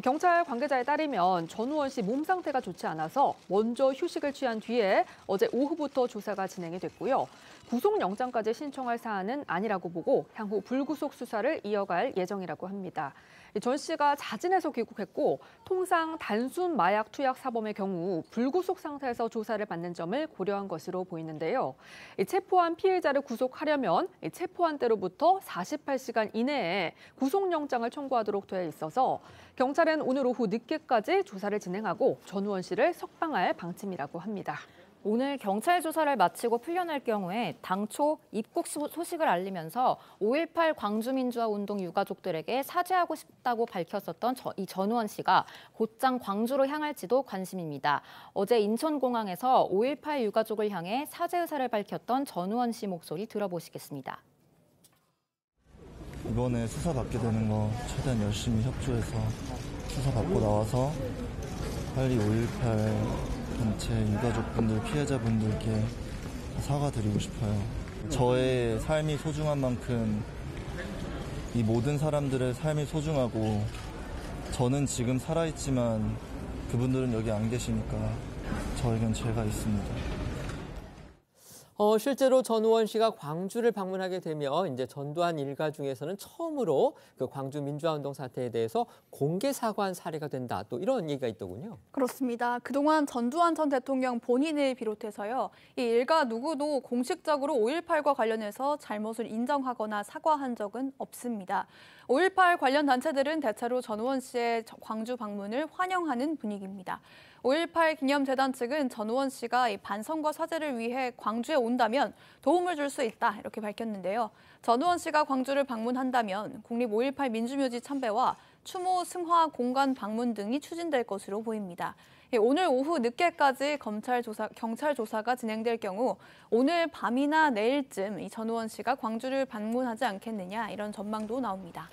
경찰 관계자에 따르면 전우원 씨 몸 상태가 좋지 않아서 먼저 휴식을 취한 뒤에 어제 오후부터 조사가 진행이 됐고요. 구속영장까지 신청할 사안은 아니라고 보고 향후 불구속 수사를 이어갈 예정이라고 합니다. 전 씨가 자진해서 귀국했고 통상 단순 마약 투약 사범의 경우 불구속 상태에서 조사를 받는 점을 고려한 것으로 보이는데요. 체포한 피해자를 구속하려면 체포한 때로부터 48시간 이내에 구속영장을 청구하도록 되어 있어서 경찰은 오늘 오후 늦게까지 조사를 진행하고 전우원 씨를 석방할 방침이라고 합니다.
오늘 경찰 조사를 마치고 풀려날 경우에 당초 입국 소식을 알리면서 5.18 광주민주화운동 유가족들에게 사죄하고 싶다고 밝혔었던 이 전우원 씨가 곧장 광주로 향할지도 관심입니다. 어제 인천공항에서 5.18 유가족을 향해 사죄 의사를 밝혔던 전우원 씨 목소리 들어보시겠습니다.
이번에 수사 받게 되는 거 최대한 열심히 협조해서 수사 받고 나와서 빨리 5.18 단체 유가족분들, 피해자분들께 사과드리고 싶어요. 저의 삶이 소중한 만큼 이 모든 사람들의 삶이 소중하고 저는 지금 살아있지만 그분들은 여기 안 계시니까 저에겐 죄가 있습니다.
실제로 전우원 씨가 광주를 방문하게 되면 이제 전두환 일가 중에서는 처음으로 그 광주 민주화운동 사태에 대해서 공개 사과한 사례가 된다. 또 이런 얘기가 있더군요.
그렇습니다. 그동안 전두환 전 대통령 본인을 비롯해서요. 이 일가 누구도 공식적으로 5.18과 관련해서 잘못을 인정하거나 사과한 적은 없습니다. 5.18 관련 단체들은 대체로 전우원 씨의 광주 방문을 환영하는 분위기입니다. 5.18 기념재단 측은 전우원 씨가 이 반성과 사죄를 위해 광주에 온다면 도움을 줄 수 있다 이렇게 밝혔는데요. 전우원 씨가 광주를 방문한다면 국립 5.18 민주묘지 참배와 추모 승화 공간 방문 등이 추진될 것으로 보입니다. 오늘 오후 늦게까지 경찰 조사가 진행될 경우 오늘 밤이나 내일쯤 이 전우원 씨가 광주를 방문하지 않겠느냐 이런 전망도 나옵니다.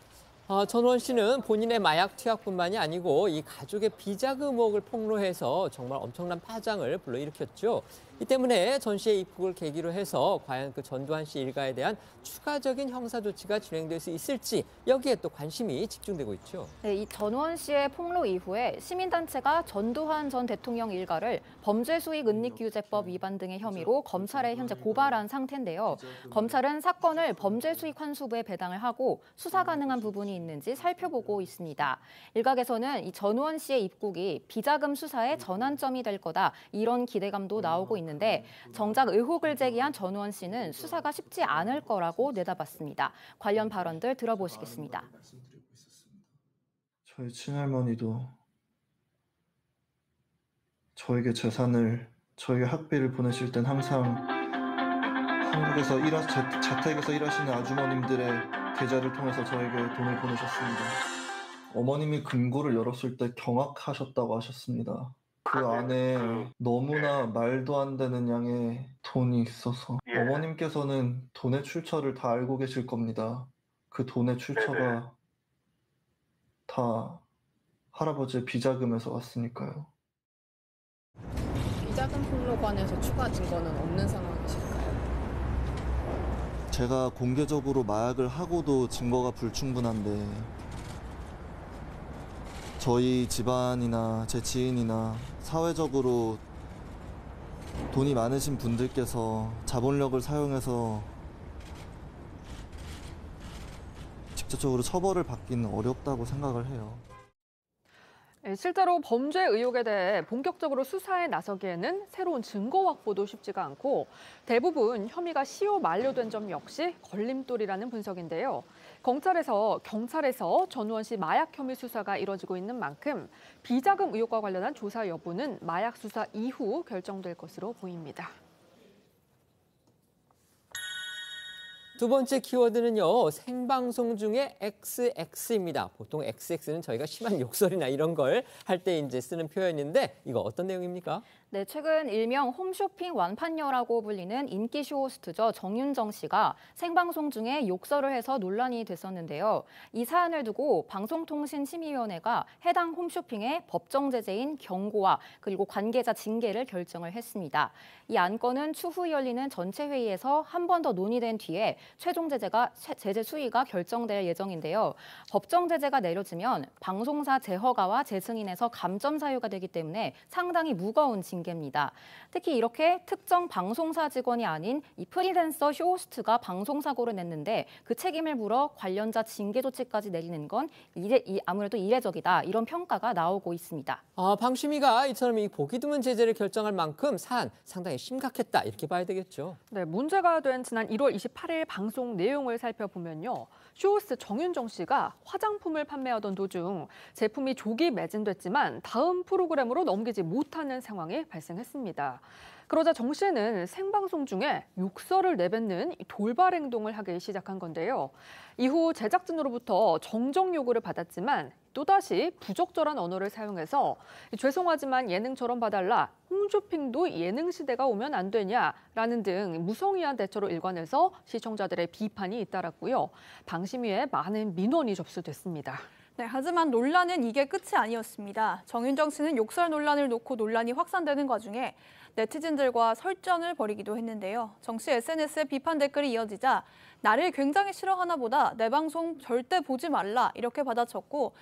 전우원 씨는 본인의 마약 투약뿐만이 아니고 이 가족의 비자금 의혹을 폭로해서 정말 엄청난 파장을 불러일으켰죠. 이 때문에 전 씨의 입국을 계기로 해서 과연 그 전두환 씨 일가에 대한 추가적인 형사 조치가 진행될 수 있을지 여기에 또 관심이 집중되고 있죠.
네, 이 전우원 씨의 폭로 이후에 시민단체가 전두환 전 대통령 일가를 범죄수익은닉규제법 위반 등의 혐의로 검찰에 현재 고발한 상태인데요. 검찰은 사건을 범죄수익환수부에 배당을 하고 수사 가능한 부분이 있는지 살펴보고 있습니다. 일각에서는 이 전우원 씨의 입국이 비자금 수사의 전환점이 될 거다 이런 기대감도 나오고 있는데 정작 의혹을 제기한 전우원 씨는 수사가 쉽지 않을 거라고 내다봤습니다. 관련 발언들 들어보시겠습니다.
저희 친할머니도 저에게 재산을, 저에게 학비를 보내실 땐 항상 한국에서 자택에서 일하시는 아주머님들의 계좌를 통해서 저에게 돈을 보내셨습니다. 어머님이 금고를 열었을 때 경악하셨다고 하셨습니다. 그 안에 너무나 말도 안 되는 양의 돈이 있어서 어머님께서는 돈의 출처를 다 알고 계실 겁니다. 그 돈의 출처가 다 할아버지의 비자금에서 왔으니까요.
비자금 폭로 관해서 추가 증거는 없는 상황이실까요?
제가 공개적으로 마약을 하고도 증거가 불충분한데 저희 집안이나 제 지인이나 사회적으로 돈이 많으신 분들께서 자본력을 사용해서 직접적으로 처벌을 받기는 어렵다고 생각을 해요.
실제로 범죄 의혹에 대해 본격적으로 수사에 나서기에는 새로운 증거 확보도 쉽지가 않고 대부분 혐의가 시효 만료된 점 역시 걸림돌이라는 분석인데요. 경찰에서 전우원 씨 마약 혐의 수사가 이뤄지고 있는 만큼 비자금 의혹과 관련한 조사 여부는 마약 수사 이후 결정될 것으로 보입니다.
두 번째 키워드는요, 생방송 중에 XX입니다. 보통 XX는 저희가 심한 욕설이나 이런 걸 할 때 이제 쓰는 표현인데 이거 어떤 내용입니까?
네, 최근 일명 홈쇼핑 완판녀라고 불리는 인기 쇼호스트죠. 정윤정 씨가 생방송 중에 욕설을 해서 논란이 됐었는데요. 이 사안을 두고 방송통신심의위원회가 해당 홈쇼핑의 법정 제재인 경고와 그리고 관계자 징계를 결정을 했습니다. 이 안건은 추후 열리는 전체 회의에서 한 번 더 논의된 뒤에 최종 제재 수위가 결정될 예정인데요. 법정 제재가 내려지면 방송사 재허가와 재승인에서 감점 사유가 되기 때문에 상당히 무거운 징계입니다. 특히 이렇게 특정 방송사 직원이 아닌 이 프리랜서 쇼호스트가 방송사고를 냈는데 그 책임을 물어 관련자 징계 조치까지 내리는 건 아무래도 이례적이다 이런 평가가 나오고 있습니다.
방심위가 이처럼 이 보기 드문 제재를 결정할 만큼 사안 상당히 심각했다 이렇게 봐야 되겠죠.
네, 문제가 된 지난 1월 28일 방송 내용을 살펴보면요. 쇼호스트 정윤정 씨가 화장품을 판매하던 도중 제품이 조기 매진됐지만 다음 프로그램으로 넘기지 못하는 상황이 발생했습니다. 그러자 정 씨는 생방송 중에 욕설을 내뱉는 돌발 행동을 하기 시작한 건데요. 이후 제작진으로부터 정정 요구를 받았지만 또다시 부적절한 언어를 사용해서 죄송하지만 예능처럼 봐달라, 홈쇼핑도 예능 시대가 오면 안 되냐라는 등 무성의한 대처로 일관해서 시청자들의 비판이 잇따랐고요. 방심위에 많은 민원이 접수됐습니다.
네, 하지만 논란은 이게 끝이 아니었습니다. 정윤정 씨는 욕설 논란을 놓고 논란이 확산되는 과정에 네티즌들과 설전을 벌이기도 했는데요. 정 씨 SNS에 비판 댓글이 이어지자 나를 굉장히 싫어하나 보다, 내 방송 절대 보지 말라 이렇게 받아쳤고,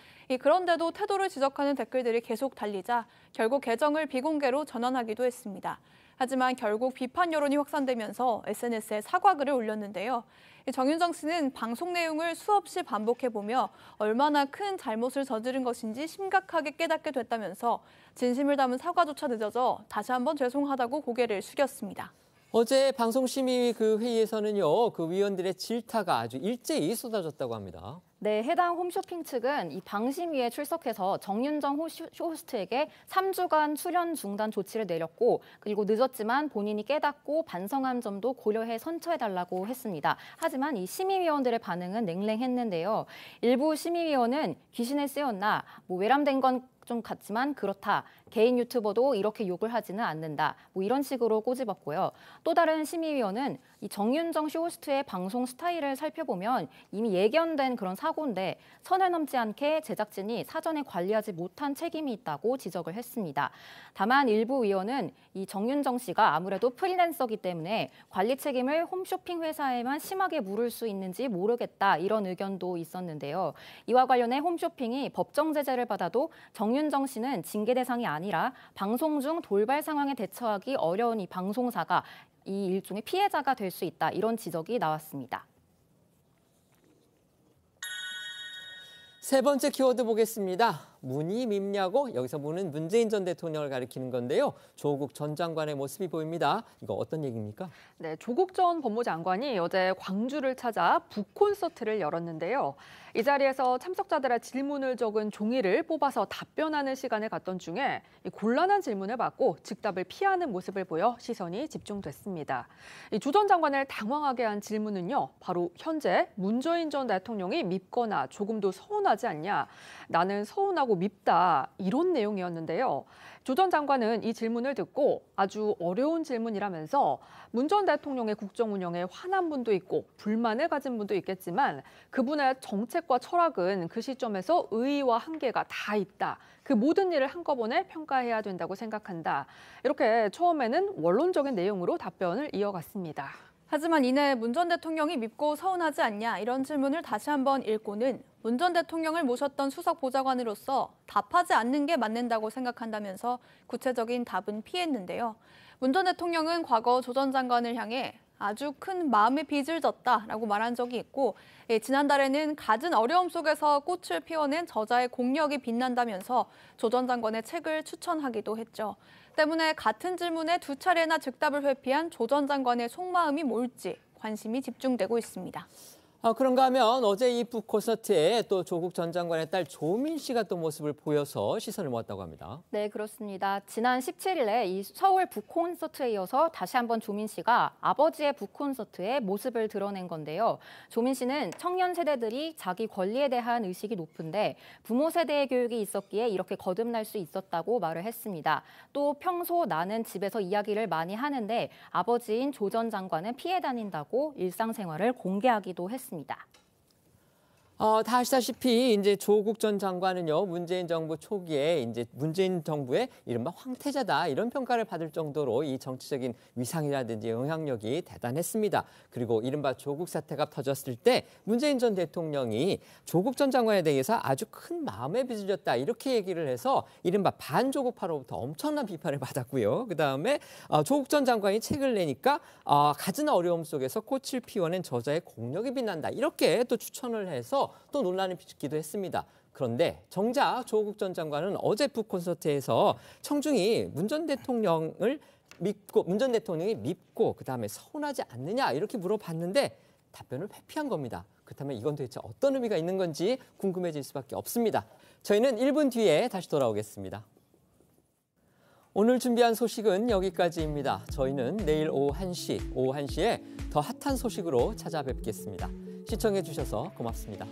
그런데도 태도를 지적하는 댓글들이 계속 달리자 결국 계정을 비공개로 전환하기도 했습니다. 하지만 결국 비판 여론이 확산되면서 SNS에 사과글을 올렸는데요. 정윤정 씨는 방송 내용을 수없이 반복해보며 얼마나 큰 잘못을 저지른 것인지 심각하게 깨닫게 됐다면서 진심을 담은 사과조차 늦어져 다시 한번 죄송하다고 고개를 숙였습니다.
어제 방송심의 그 회의에서는요, 그 위원들의 질타가 아주 일제히 쏟아졌다고 합니다.
네, 해당 홈쇼핑 측은 이 방심위에 출석해서 정윤정 호스트에게 3주간 출연 중단 조치를 내렸고, 그리고 늦었지만 본인이 깨닫고 반성한 점도 고려해 선처해달라고 했습니다. 하지만 이 심의위원들의 반응은 냉랭했는데요. 일부 심의위원은 귀신에 쓰였나, 외람된 건 좀 같지만 그렇다. 개인 유튜버도 이렇게 욕을 하지는 않는다. 이런 식으로 꼬집었고요. 또 다른 심의위원은 이 정윤정 쇼호스트의 방송 스타일을 살펴보면 이미 예견된 그런 사고인데 선을 넘지 않게 제작진이 사전에 관리하지 못한 책임이 있다고 지적을 했습니다. 다만 일부 위원은 이 정윤정 씨가 아무래도 프리랜서기 때문에 관리 책임을 홈쇼핑 회사에만 심하게 물을 수 있는지 모르겠다. 이런 의견도 있었는데요. 이와 관련해 홈쇼핑이 법정 제재를 받아도 정윤정 씨는 징계 대상이 아니라 방송 중 돌발 상황에 대처하기 어려운 이 방송사가 이 일종의 피해자가 될 수 있다. 이런 지적이 나왔습니다.
세 번째 키워드 보겠습니다. 문이 밉냐고? 여기서 문은 문재인 전 대통령을 가리키는 건데요. 조국 전 장관의 모습이 보입니다. 이거 어떤 얘기입니까?
네, 조국 전 법무장관이 어제 광주를 찾아 북콘서트를 열었는데요. 이 자리에서 참석자들의 질문을 적은 종이를 뽑아서 답변하는 시간을 갖던 중에 곤란한 질문을 받고 즉답을 피하는 모습을 보여 시선이 집중됐습니다. 조 전 장관을 당황하게 한 질문은요. 바로 현재 문재인 전 대통령이 밉거나 조금도 서운하지 않냐. 나는 서운하고 밉다. 이런 내용이었는데요. 조 전 장관은 이 질문을 듣고 아주 어려운 질문이라면서 문 전 대통령의 국정 운영에 화난 분도 있고 불만을 가진 분도 있겠지만 그분의 정책과 철학은 그 시점에서 의의와 한계가 다 있다. 그 모든 일을 한꺼번에 평가해야 된다고 생각한다. 이렇게 처음에는 원론적인 내용으로 답변을 이어갔습니다.
하지만 이내 문 전 대통령이 밉고 서운하지 않냐 이런 질문을 다시 한번 읽고는 문 전 대통령을 모셨던 수석 보좌관으로서 답하지 않는 게 맞는다고 생각한다면서 구체적인 답은 피했는데요. 문 전 대통령은 과거 조 전 장관을 향해 아주 큰 마음의 빚을 졌다라고 말한 적이 있고 지난달에는 갖은 어려움 속에서 꽃을 피워낸 저자의 공력이 빛난다면서 조 전 장관의 책을 추천하기도 했죠. 때문에 같은 질문에 두 차례나 즉답을 회피한 조 전 장관의 속마음이 뭘지 관심이 집중되고 있습니다.
그런가 하면 어제 이 북콘서트에 또 조국 전 장관의 딸 조민 씨가 또 모습을 보여서 시선을 모았다고 합니다.
네, 그렇습니다. 지난 17일에 이 서울 북콘서트에 이어서 다시 한번 조민 씨가 아버지의 북콘서트에 모습을 드러낸 건데요. 조민 씨는 청년 세대들이 자기 권리에 대한 의식이 높은데 부모 세대의 교육이 있었기에 이렇게 거듭날 수 있었다고 말을 했습니다. 또 평소 나는 집에서 이야기를 많이 하는데 아버지인 조 전 장관은 피해 다닌다고 일상생활을 공개하기도 했습니다.
다 아시다시피 이제 조국 전 장관은요, 문재인 정부 초기에 이제 문재인 정부의 이른바 황태자다 이런 평가를 받을 정도로 이 정치적인 위상이라든지 영향력이 대단했습니다. 그리고 이른바 조국 사태가 터졌을 때 문재인 전 대통령이 조국 전 장관에 대해서 아주 큰 마음의 빚을 졌다 이렇게 얘기를 해서 이른바 반조국파로부터 엄청난 비판을 받았고요. 그다음에 조국 전 장관이 책을 내니까 갖은 어려움 속에서 꽃을 피워낸 저자의 공력이 빛난다 이렇게 또 추천을 해서 또 논란을 빚기도 했습니다. 그런데 정작 조국 전 장관은 어제 북콘서트에서 청중이 문 전 대통령이 밉고 그다음에 서운하지 않느냐 이렇게 물어봤는데 답변을 회피한 겁니다. 그렇다면 이건 도대체 어떤 의미가 있는 건지 궁금해질 수밖에 없습니다. 저희는 1분 뒤에 다시 돌아오겠습니다. 오늘 준비한 소식은 여기까지입니다. 저희는 내일 오후 1시에 더 핫한 소식으로 찾아뵙겠습니다. 시청해 주셔서 고맙습니다.